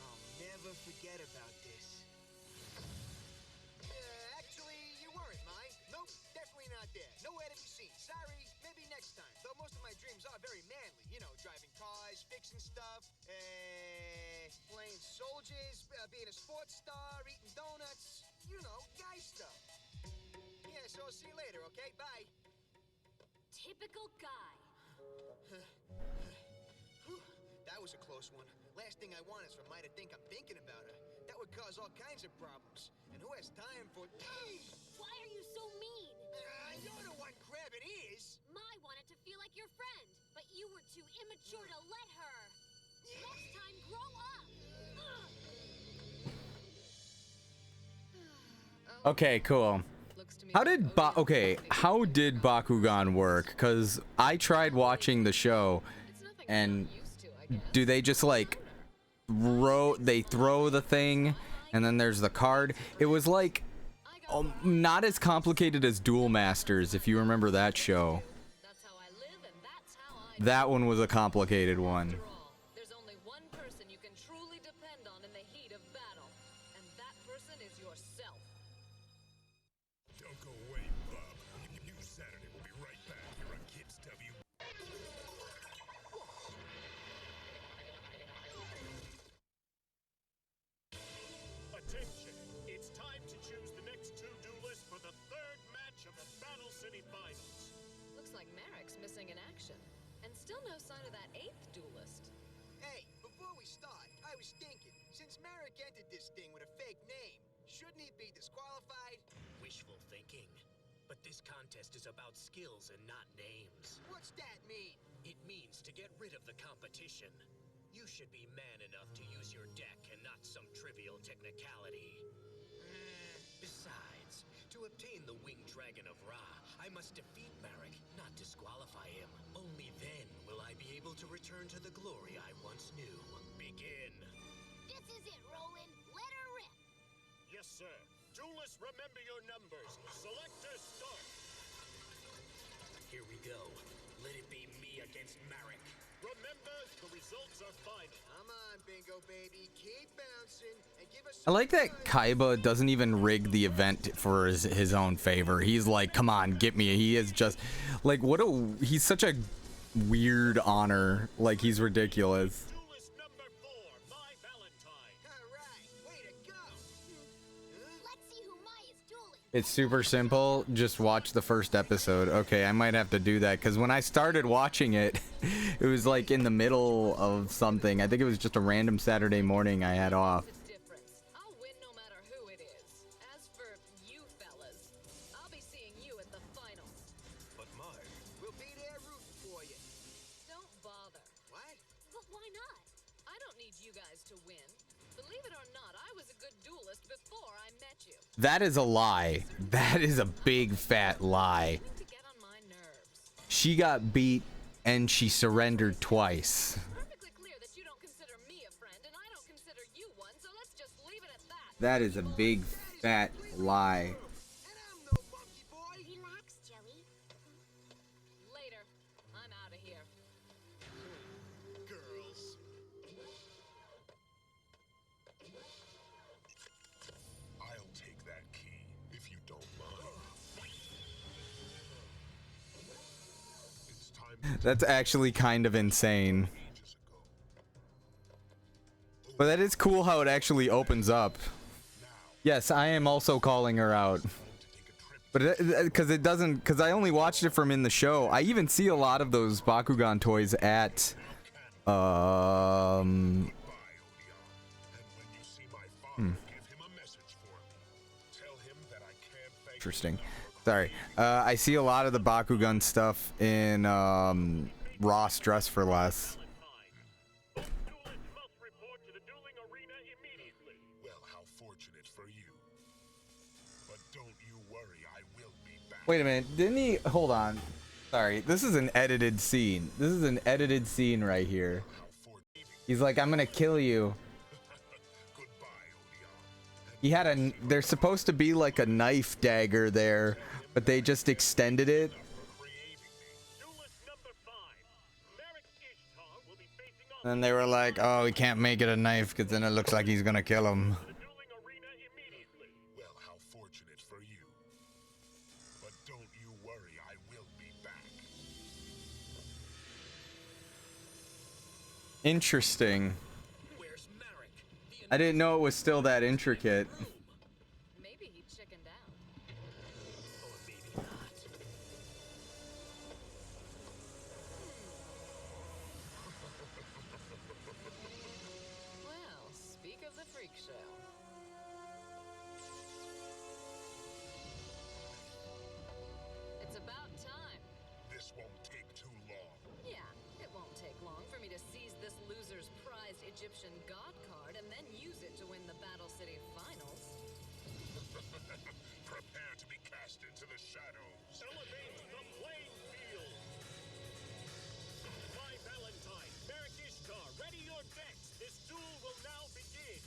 I'll never forget about this. Actually, you weren't, Mai. Nope, definitely not there. Nowhere to be seen. Sorry, maybe next time. Though most of my dreams are very manly. You know, driving cars, fixing stuff, playing soldiers, being a sports star, eating donuts. You know, guy stuff. Yeah, so I'll see you later, okay? Bye. Typical guy. That was a close one. Last thing I want is for Mai to think I'm thinking about her. That would cause all kinds of problems. And who has time for... Why are you so mean? You're the one grabbing ears. Mai wanted to feel like your friend, but you were too immature to let her. Next time, grow up. Okay, cool. How did Bakugan work? Cause I tried watching the show, and do they just like throw the thing, and then there's the card? It was like not as complicated as Duel Masters, if you remember that show. That one was a complicated one. There's only one person you can truly depend on in the heat of battle, and that person is yourself. Don't go away, Bob. New Saturday will be right back here on Kids W. Attention! It's time to choose the next two duelists for the third match of the Battle City Finals. Looks like Marek's missing in action, and still no sign of that eighth duelist. Hey, before we start, I was thinking, since Marek entered this thing with a fake name, shouldn't he be disqualified? Wishful thinking. But this contest is about skills and not names. What's that mean? It means to get rid of the competition. You should be man enough to use your deck and not some trivial technicality. Besides, to obtain the Winged Dragon of Ra, I must defeat Marek, not disqualify him. Only then will I be able to return to the glory I once knew. Begin. This is it, Roland. Let her rip. Yes, sir. Duelists, remember your numbers. Selector, start. Here we go. Let it be me against Marek. Remember, the results are final. Come on, Bingo baby. Keep bouncing and give us I like that Kaiba doesn't even rig the event for his own favor. He's like, come on, get me. He is just like, he's such a weird honor. Like, he's ridiculous. Duelist number 4, My Valentine. All right, way to It's super simple. Just watch the first episode. Okay, I might have to do that because when I started watching it, it was like in the middle of something. I think it was just a random Saturday morning I had off. I'll win no matter who it is. As for you fellas, I'll be seeing you at the finals. But Mark, we'll be there rooting for you. Don't bother. What? But why not? I don't need you guys to win. Believe it or not, I was a good duelist before I met you. That is a lie. That is a big fat lie. She got beat and she surrendered twice. That is a big fat lie. Relax, Joey. Later. I'm out of here. Girls. I'll take that key, if you don't mind. It's time. That's actually kind of insane. But that is cool how it actually opens up. Yes, I am also calling her out. But because it doesn't, because I only watched it from in the show. I even see a lot of those Bakugan toys at Interesting. Sorry. I see a lot of the Bakugan stuff in Ross Dress for Less. Well, how fortunate for you. But don't you worry, I will be back. Wait a minute. Didn't he? Hold on. Sorry. This is an edited scene. This is an edited scene right here. He's like, I'm gonna kill you. He had a. There's supposed to be like a knife dagger there, but they just extended it. And they were like, oh, we can't make it a knife because then it looks like he's gonna kill him. Well, how fortunate for you. But don't you worry, I will be back. Interesting. I didn't know it was still that intricate. Maybe he chickened out. Or maybe not. Well, speak of the freak show. It's about time. This won't take too long. Yeah, it won't take long for me to seize this loser's prized Egyptian god card and then use it to win the Battle City Finals. Prepare to be cast into the shadows. Elevate the playing field. My Valentine, Merrick Ishtar, ready your decks. This duel will now begin.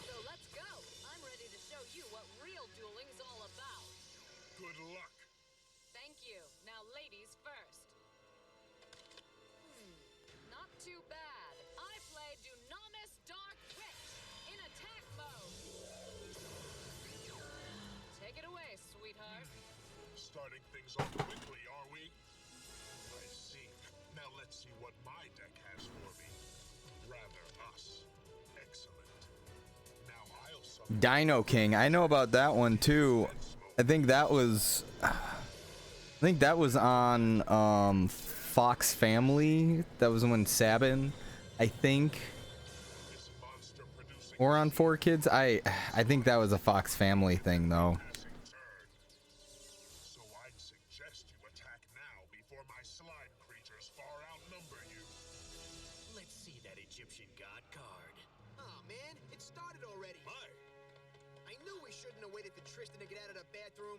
So let's go. I'm ready to show you what real dueling's all about. Good luck. Thank you. Now, ladies first. Not too bad. I play Dunamis Dark Witch in attack mode. Take it away, sweetheart. Starting things off quickly, are we? I see. Now let's see what my deck has for me. Rather us. Excellent. Now I'll summon Dino King. I know about that one too. I think that was on Fox Family. That was when Sabin, I think, or on 4Kids. I think that was a Fox Family thing though. So I'd suggest you attack now before my slime creatures far outnumber you. Let's see that Egyptian god card. Oh man, it started already. My. I knew we shouldn't have waited for Tristan to get out of the bathroom.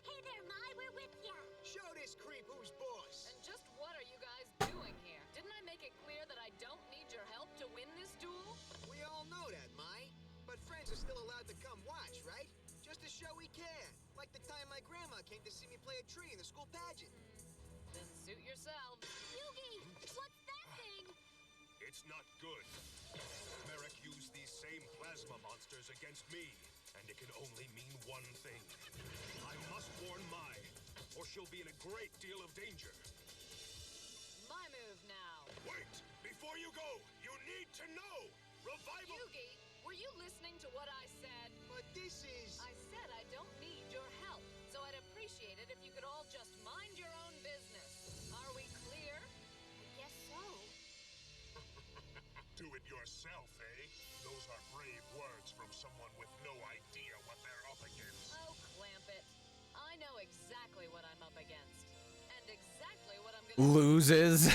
Hey there, Mai, we're with ya. Show this creep who's boss. And just what are you guys doing here? Didn't I make it clear that I don't need your help to win this duel? We all know that, Mai. But friends are still allowed to come watch, right? Just to show we care. Like the time my grandma came to see me play a tree in the school pageant. Then suit yourselves. Yugi, what's that thing? It's not good. Merrick used these same plasma monsters against me, and it can only mean one thing. I must warn Mai, or she'll be in a great deal of danger. My move now. Wait! Before you go, you need to know! Revival... Yugi, were you listening to what I said? But this is... I said I don't need your help, so I'd appreciate it if you could all just mind your own business. Are we clear? I guess so. Do it yourself, eh? Those are brave words from someone with no idea what they're up against. Oh, clamp it. I know exactly what I'm up against. And exactly what I'm gonna... Loses.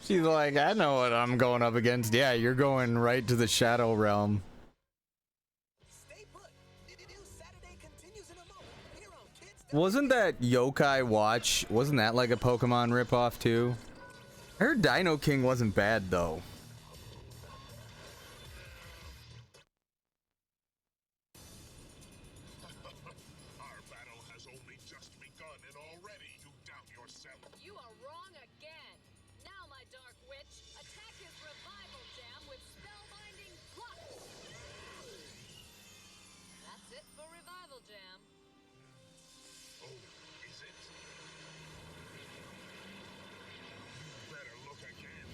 She's like, I know what I'm going up against. Yeah, you're going right to the Shadow Realm. Wasn't that Yokai Watch? Wasn't that like a Pokemon ripoff too? I heard Dino King wasn't bad though. Our battle has only just begun, and already you doubt yourself. You are wrong again. Now, my Dark Witch, attack his Revival Jam with Spellbinding Flux. That's it for Revival Jam. Oh, is it? You better look again.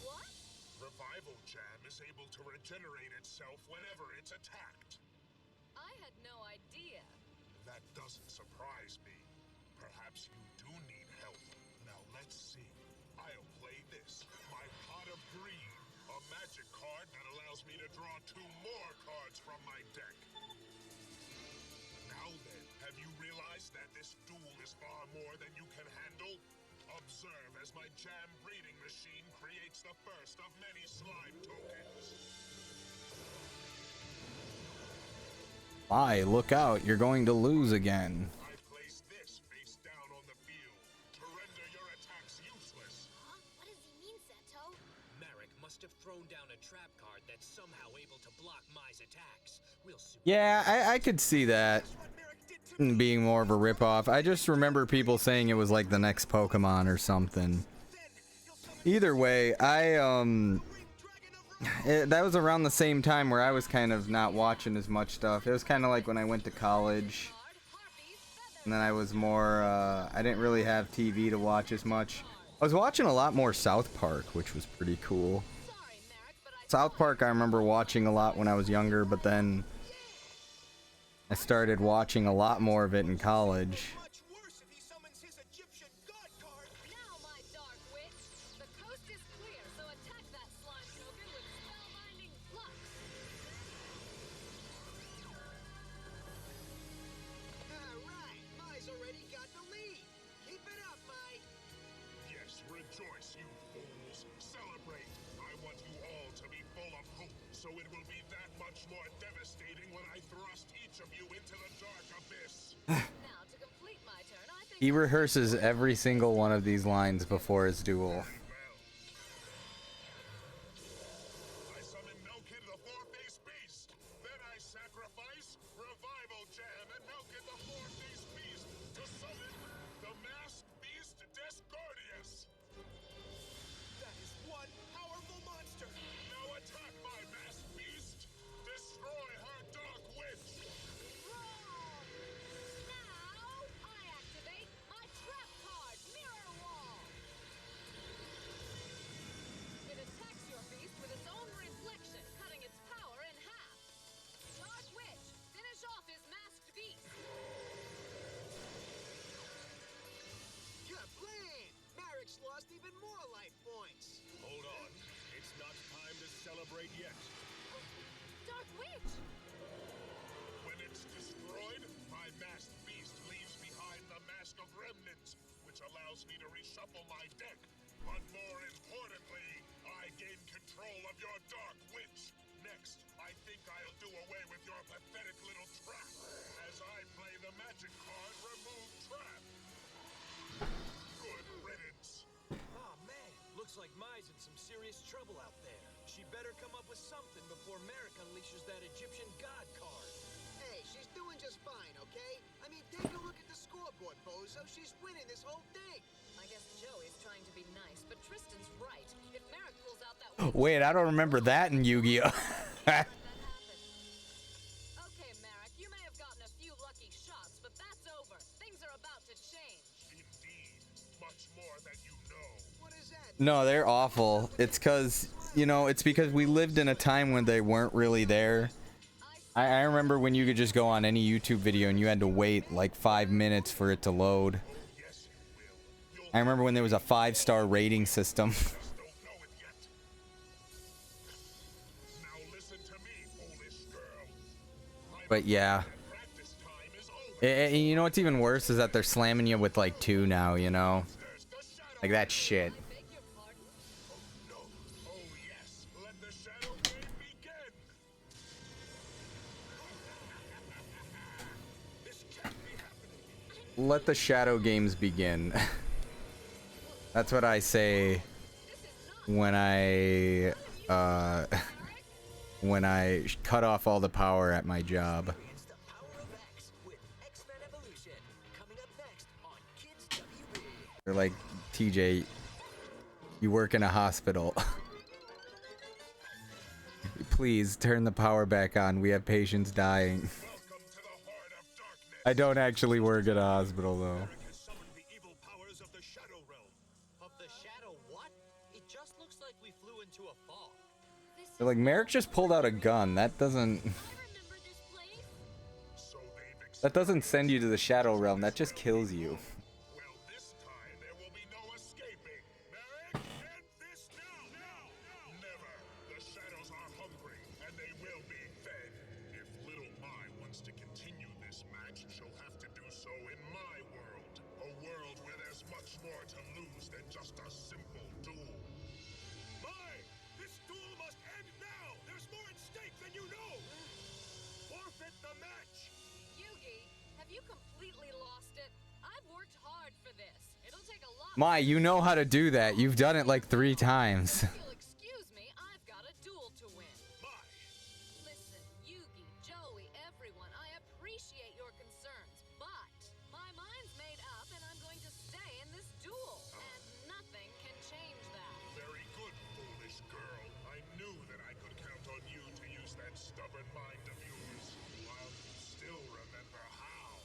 What? Revival Jam is able to regenerate itself whenever it's attacked. I had no idea. That doesn't surprise me. Perhaps you do need help. Now let's see. I'll play this, my Pot of Greed, a magic card that allows me to draw 2 more cards from my deck. Now then, have you realized that this duel is far more than you can handle? Observe as my jam breeding machine creates the first of many slime tokens. Why? Look out, you're going to lose again. I place this face down on the field to render your attacks useless. Huh? What does he mean, Seto? Marek must have thrown down a trap card that's somehow able to block Mai's attacks. We'll soon... Yeah, I could see that being more of a ripoff. I just remember people saying it was like the next Pokemon or something. Either way, that was around the same time where I was kind of not watching as much stuff. It was kind of like when I went to college. And then I was more, I didn't really have TV to watch as much. I was watching a lot more South Park, which was pretty cool. South Park I remember watching a lot when I was younger, but then I started watching a lot more of it in college. Now, my Dark Witch, the coast is clear, so attack that slime token with Spellbinding Flux. Alright, Mai's already got the lead. Keep it up, Mai. Yes, rejoice, you fools. Celebrate. I want you all to be full of hope, so it will be that much more devastating when I thrust each of you into the dark abyss. Now, to complete my turn, I think... He rehearses every single one of these lines before his duel. I summon Melkid the Four-Faced Beast. Then I sacrifice Revival Jam and Melkid the Four-Faced Beast to summon the Masked Beast Discordius. That is one powerful monster. Now attack my Masked Beast. Destroy her Dark Witch. Now, I activate my trap card, Mirror Wall. It attacks your beast with its own reflection, cutting its power in half. Dark Witch, finish off his masked beast. Kaplan! Marek's lost even more life points. Hold on. It's not time to celebrate yet. Dark Witch! When it's destroyed, my Masked Beast leaves behind the Mask of Remnants, which allows me to reshuffle my deck. But more importantly, I gain control of your Dark Witch. Next, I think I'll do away with your pathetic little trap, as I play the magic card Remove Trap. Good riddance. Oh man, looks like Mai's in some serious trouble out there. She better come up with something before Marek unleashes that Egyptian god card. Hey, she's doing just fine, okay? I mean, take a look at the scoreboard, bozo. She's winning this whole thing. I guess Joey's trying to be nice, but Tristan's right. If Marek pulls out that... Wait, I don't remember that in Yu-Gi-Oh! Okay, Marek, you may have gotten a few lucky shots, but that's over. Things are about to change. Indeed, much more than you know. What does that No, they're awful. It's because, you know, it's because we lived in a time when they weren't really there. I remember when you could just go on any YouTube video and you had to wait like 5 minutes for it to load. I remember when there was a 5-star rating system. But yeah. And you know what's even worse is that they're slamming you with like 2 now, you know? Like that shit. Let the shadow games begin. That's what I say when I cut off all the power at my job. They're like, TJ, you work in a hospital. Please turn the power back on. We have patients dying. I don't actually work at a hospital though. They're like, Merrick just pulled out a gun. That doesn't send you to the Shadow Realm. That just kills you. Mai, you know how to do that. You've done it like 3 times. Excuse me, I've got a duel to win. Listen, Yugi, Joey, everyone, I appreciate your concerns, but my mind's made up and I'm going to stay in this duel, and nothing can change that. Very good, foolish girl. I knew that I could count on you to use that stubborn mind of yours, while you still remember how.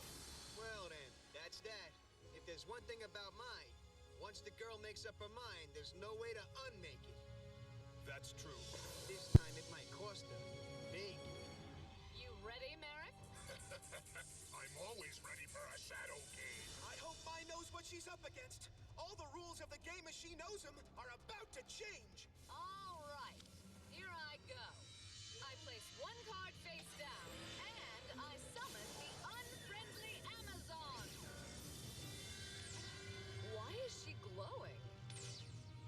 Well then, that's that. If there's one thing about mine, once the girl makes up her mind, there's no way to unmake it. That's true. This time it might cost her big. You ready, Merrick? I'm always ready for a shadow game. I hope Mai knows what she's up against. All the rules of the game as she knows them are about to change. All right, here I go. I place 1 card face down, and I summon the unfriendly Amazon. Why is she glowing?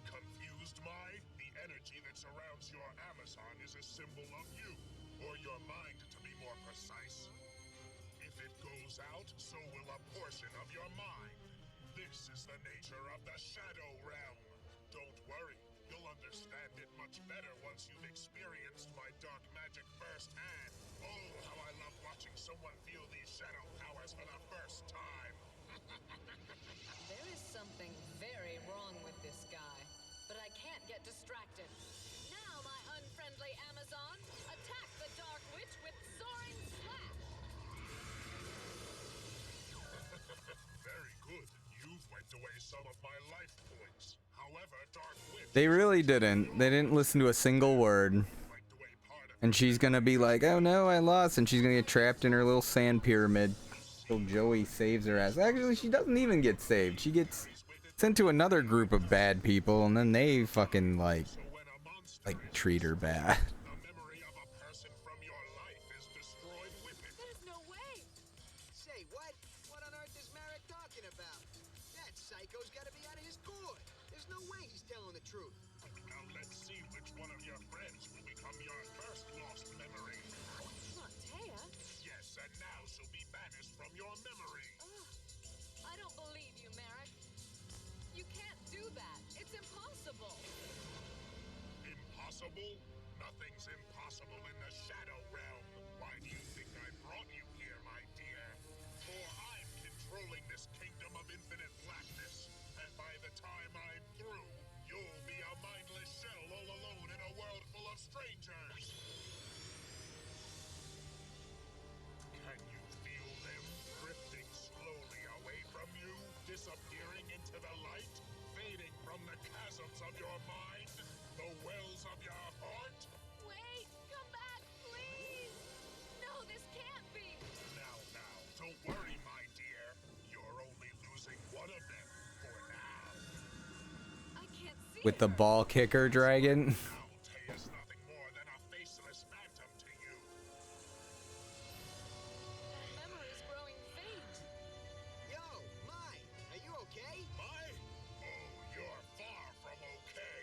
Confused, Mai? The energy that surrounds your Amazon is a symbol of you, or your mind to be more precise. If it goes out, so will a portion of your mind. This is the nature of the Shadow Realm. Don't worry, you'll understand it much better once you've experienced my dark magic firsthand. Oh, how I love watching someone feel these shadow powers for the first time. There is something very wrong with this guy, but I can't get distracted. Now, my unfriendly Amazon, attack the Dark Witch with Soaring Slash! Very good. You've wiped away some of my life points. However, Dark Witch... They really didn't. They didn't listen to a single word. And she's gonna be like, oh no, I lost. And she's gonna get trapped in her little sand pyramid. So Joey saves her ass. Actually, she doesn't even get saved. She gets sent to another group of bad people, and then they fucking like treat her bad. There's no way! Say, what? What on earth is Merrick talking about? That psycho's gotta be out of his gourd. There's no way he's telling the truth. Now let's see which one of your friends will become your first lost memory. Montea? Yes, and now she'll be banished from your memory. I don't believe you, Merrick. You can't do that. It's impossible. Impossible? Nothing's impossible in the Shadow Realm. Why do you think I brought you here, my dear? For I'm controlling this kingdom of infinite blackness, and by the time I'm through, you'll be a mindless shell all alone in a world full of strangers. Can you feel them drifting slowly away from you, disappearing into the light, fading from the chasms of your with the ball kicker dragon. Memory's growing faint. Yo, Mai, are you okay? Mai? Oh, you're far from okay.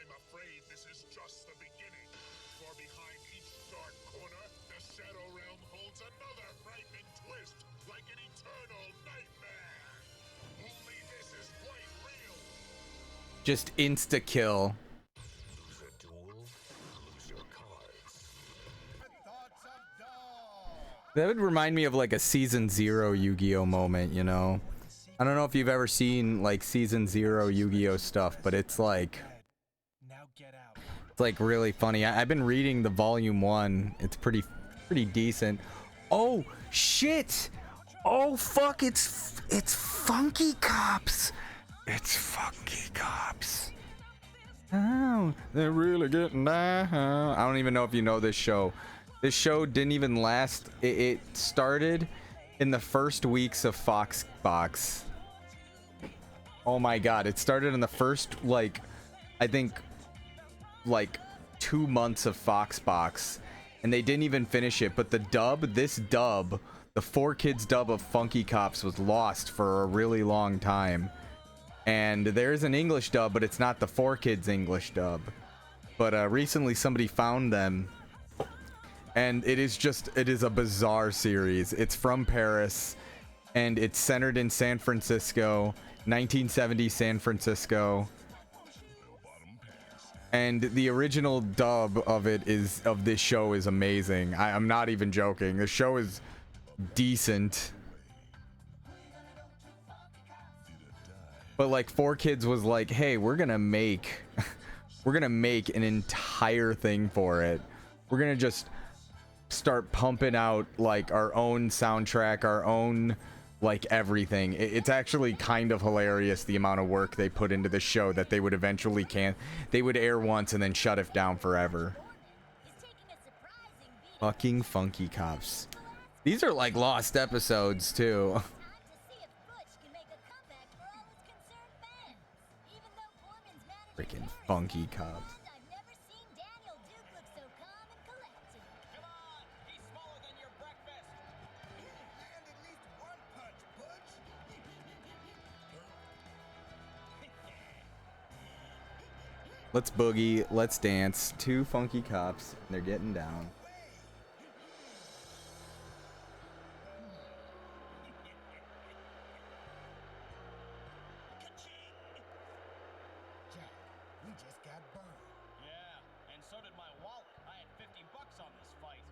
I'm afraid this is just the beginning. For behind each dark corner, the Shadow Realm holds another frightening twist, like an eternal nightmare. Only this is quite real. Just insta kill. Lose a duel, lose your cards. That would remind me of like a season 0 Yu-Gi-Oh moment, you know? I don't know if you've ever seen like season 0 Yu-Gi-Oh stuff, but it's like really funny. I've been reading the volume 1. It's pretty decent. Oh shit! Oh fuck, it's Funky Cops. It's Funky Cops. Oh, they're really getting down. I don't even know if you know this show. This show didn't even last. It started in the first weeks of Fox Box. Oh my god, it started in the first, like, I think, like 2 months of Fox Box. And they didn't even finish it. But the dub, the 4Kids dub of Funky Cops was lost for a really long time. And there's an English dub, but it's not the 4Kids English dub. But recently somebody found them. And it is a bizarre series. It's from Paris, and it's centered in San Francisco, 1970 San Francisco. And the original dub of this show is amazing. I'm not even joking. The show is decent. But like 4Kids was like, hey, we're gonna make an entire thing for it. We're gonna just start pumping out like our own soundtrack, our own like everything. It's actually kind of hilarious the amount of work they put into the show that they would eventually they would air once and then shut it down forever. Fucking Funky Cops. These are like lost episodes too. Freaking Funky Cops. Let's boogie, let's dance. 2 Funky Cops, they're getting down. Jack, we just got burned. Yeah, and so did my wallet. I had $50 on this fight.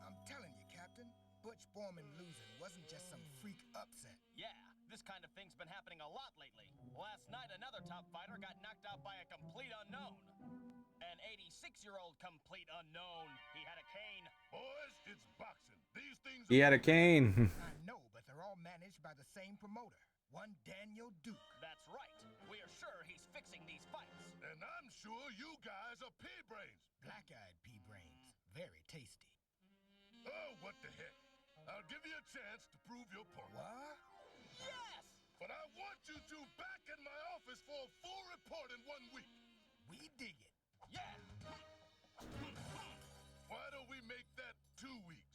I'm telling you, Captain, Butch Foreman losing wasn't just some freak upset. Yeah, this kind of thing's been happening a lot lately. Last night, another top fighter got knocked out by a complete unknown. An 86-year-old complete unknown. He had a cane. Boys, it's boxing. These things He had a cane. I know, but they're all managed by the same promoter, one Daniel Duke. That's right. We are sure he's fixing these fights. And I'm sure you guys are pea brains. Black-eyed pea brains. Very tasty. Oh, what the heck. I'll give you a chance to prove your point. What? Yes! But I want you two back in my office for a full report in 1 week. We dig it. Yeah! Why don't we make that 2 weeks?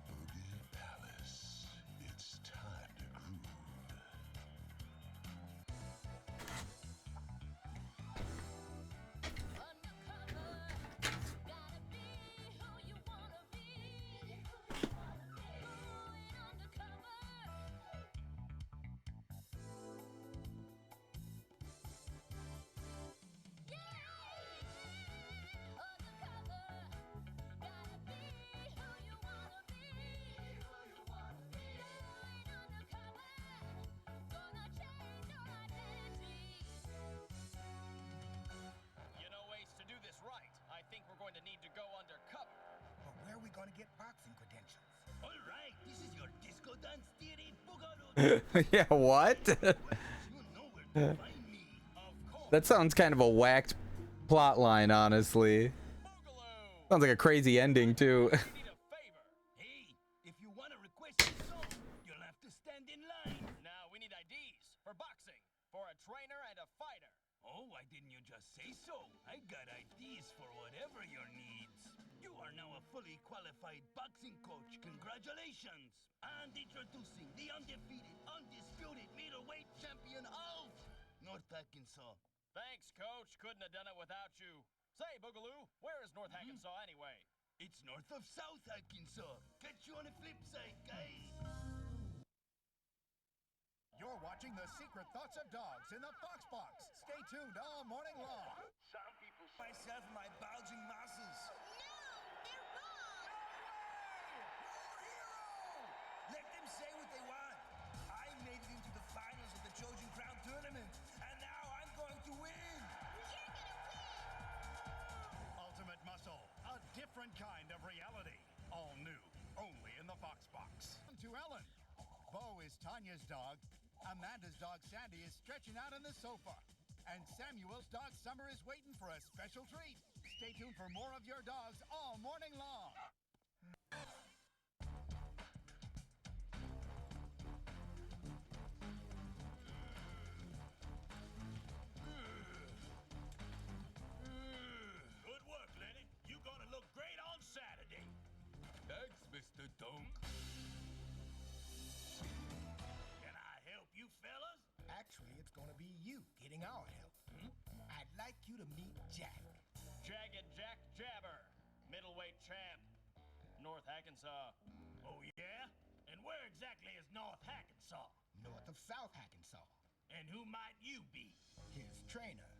Boogie Palace. It's time to groove. You know, Ace, to do this right, I think we're going to need to go undercover. But where are we going to get boxing credentials? Yeah, what? That sounds kind of a whacked plot line, honestly. Sounds like a crazy ending, too. If you want to request a song, you'll have to stand in line. Now, we need IDs for boxing, for a trainer and a fighter. Oh, why didn't you just say so? I got IDs for whatever your needs. You are now a fully qualified boxing coach. Congratulations. And introducing the undefeated, undisputed middleweight champion of North Arkansas. Thanks, Coach. Couldn't have done it without you. Say, Boogaloo, where is North Arkansas anyway? It's north of South Arkansas. Catch you on the flip side, guys. You're watching The Secret Thoughts of Dogs in the Fox Box. Stay tuned all morning long. Some people myself and my bulging muscles. Let them say what they want. I made it into the finals of the Trojan Crown tournament, and now I'm going to win. Ultimate Muscle, a different kind of reality. All new, only in the Fox Box. To Ellen. Bo is Tanya's dog. Amanda's dog Sandy is stretching out on the sofa. And Samuel's dog Summer is waiting for a special treat. Stay tuned for more of your dogs all morning long. Good work, Lenny. You're gonna look great on Saturday. Thanks, Mr. Dunk. Can I help you fellas? Actually, it's gonna be you getting our help. I'd like you to meet Jack. Jagged Jack Jabber, middleweight champ, North Arkansas. Oh, yeah? And where exactly is North Arkansas? North of South Arkansas. And who might you be? His trainer.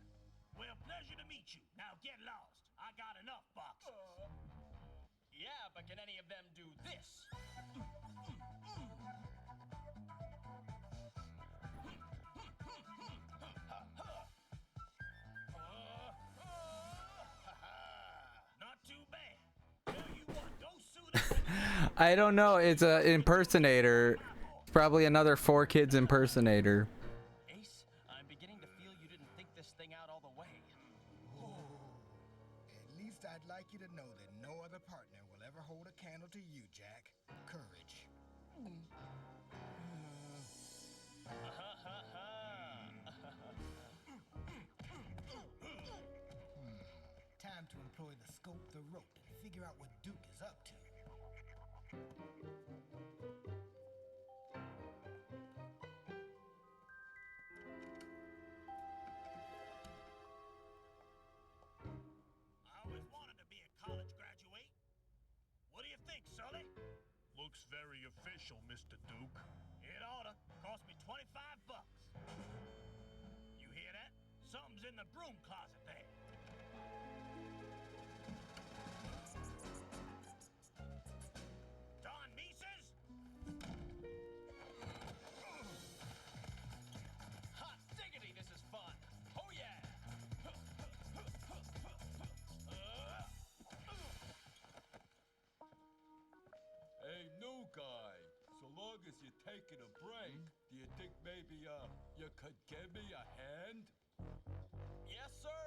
Well, pleasure to meet you. Now get lost. I got enough boxes. Yeah, but can any of them do this? Not too bad. Tell you what, go suit up. I don't know. It's a impersonator. Probably another 4Kids impersonator. Ace, I'm beginning to feel you didn't think this thing out all the way. At least I'd like you to know that no other partner will ever hold a candle to you, Jack. Courage. Time to employ the scope, the rope, and figure out what Duke is up to. I always wanted to be a college graduate. What do you think, Sully? Looks very official, Mr. Duke. It oughta. Cost me $25. You hear that? Something's in the broom closet there. Don Mises? Hot diggity, this is fun. Oh, yeah. Hey, new guy. So long as you're taking a break, do you think maybe, you could give me a hand? Yes, sir.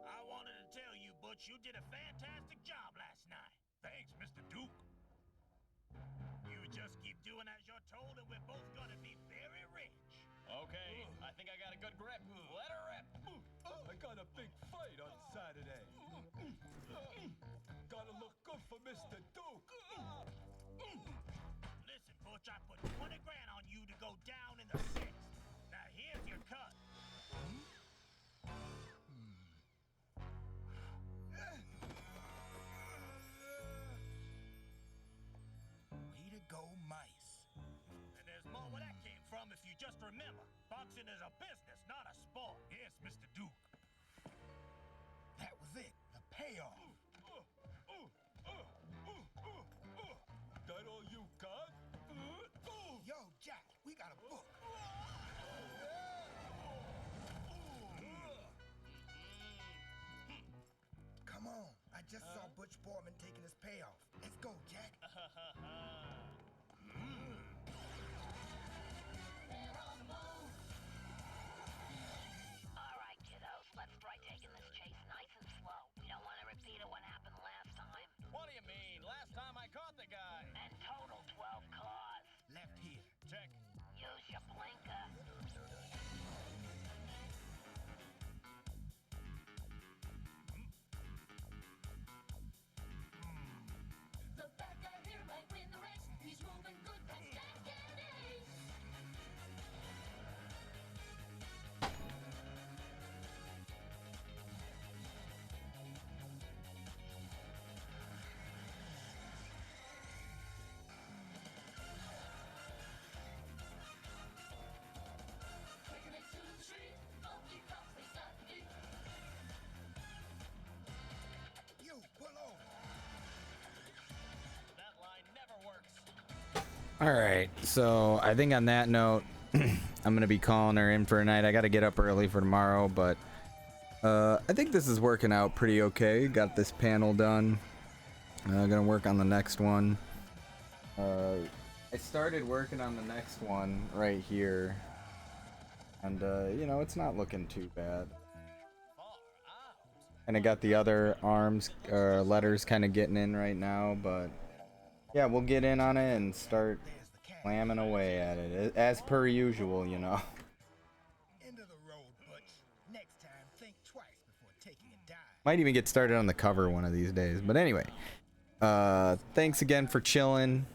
I wanted to tell you, Butch, you did a fantastic job last night. Thanks, Mr. Duke. You just keep doing as you're told, and we're both gonna be very rich. Okay, I think I got a good grip. Let her rip. I got a big fight on Saturday. Gotta look good for Mr. Duke. Listen, Butch, I put 20 grand on you to go down in the 6th. Now here's your cut. Way to go, mice. And there's more where that came from if you just remember. Boxing is a business, not a sport. Yes, Mr. Duke. That was it. The payoff. That all you got? Yo, Jack, we got a book. Come on. I just saw Butch Borman Foreman taking his payoff. Let's go, Jack. All right, kiddos, let's try taking this chase nice and slow. We don't want to repeat of what happened last time. What do you mean? Last time I caught the guy. And total 12 cars. Left here. Check. Use your blinker. The bad guy here might win the race. He's moving good past Jack and Ace. Taking it to the street. Bumpy cops, they got me. You, pull over. That line never works. All right, so I think on that note, I'm gonna be calling her in for a night. I gotta get up early for tomorrow, but I think this is working out pretty okay. Got this panel done. Gonna work on the next one. I started working on the next one right here, and you know, it's not looking too bad. And I got the other arms letters kind of getting in right now, but yeah, we'll get in on it and start slamming away at it as per usual, you know. End of the road, Butch. Next time, think twice before taking a dive. Might even get started on the cover one of these days. But anyway, thanks again for chilling.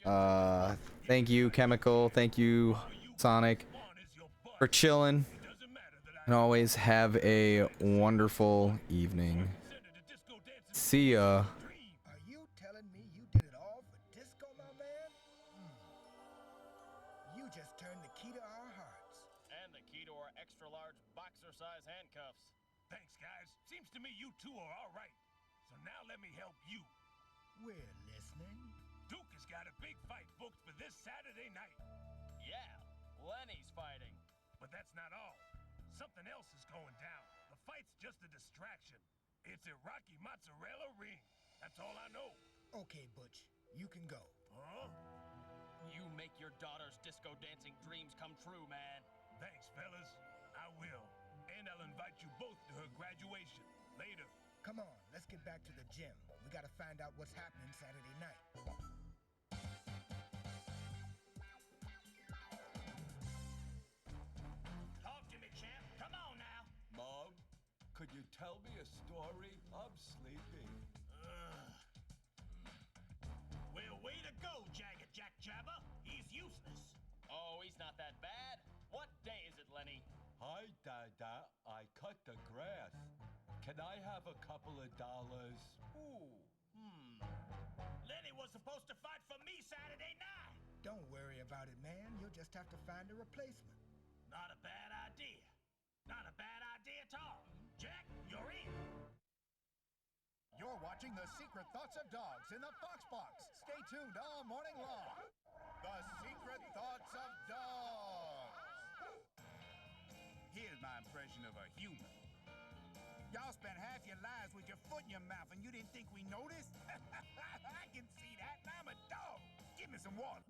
Thank you, Chemical. Thank you, Sonic, for chilling. And always have a wonderful evening. See ya. Are you telling me you did it all for disco, my man? You just turned the key to our hearts. And the key to our extra-large boxer-size handcuffs. Thanks, guys. Seems to me you two are all right. So now let me help you. We're listening. Duke has got a big fight booked for this Saturday night. Yeah, Lenny's fighting. But that's not all. Something else is going down. The fight's just a distraction. It's at Rocky Mozzarella Ring. That's all I know. Okay, Butch. You can go. Huh? You make your daughter's disco dancing dreams come true, man. Thanks, fellas. I will. And I'll invite you both to her graduation. Later. Come on, let's get back to the gym. We gotta find out what's happening Saturday night. Talk to me, champ. Come on now. Mom, could you tell me a story? I'm sleepy. Well, way to go, Jagged Jack Jabba. He's useless. Oh, he's not that bad. What day is it, Lenny? Hi, Dada. I cut the grass. Can I have a couple of dollars? Lenny was supposed to fight for me Saturday night. Don't worry about it, man. You'll just have to find a replacement. Not a bad idea. Not a bad idea at all. Jack, you're in. You're watching The Secret Thoughts of Dogs in the Fox Box. Stay tuned all morning long. The Secret Thoughts of Dogs. Here's my impression of a human. Y'all spent half your lives with your foot in your mouth and you didn't think we noticed? I can see that, and I'm a dog. Give me some water.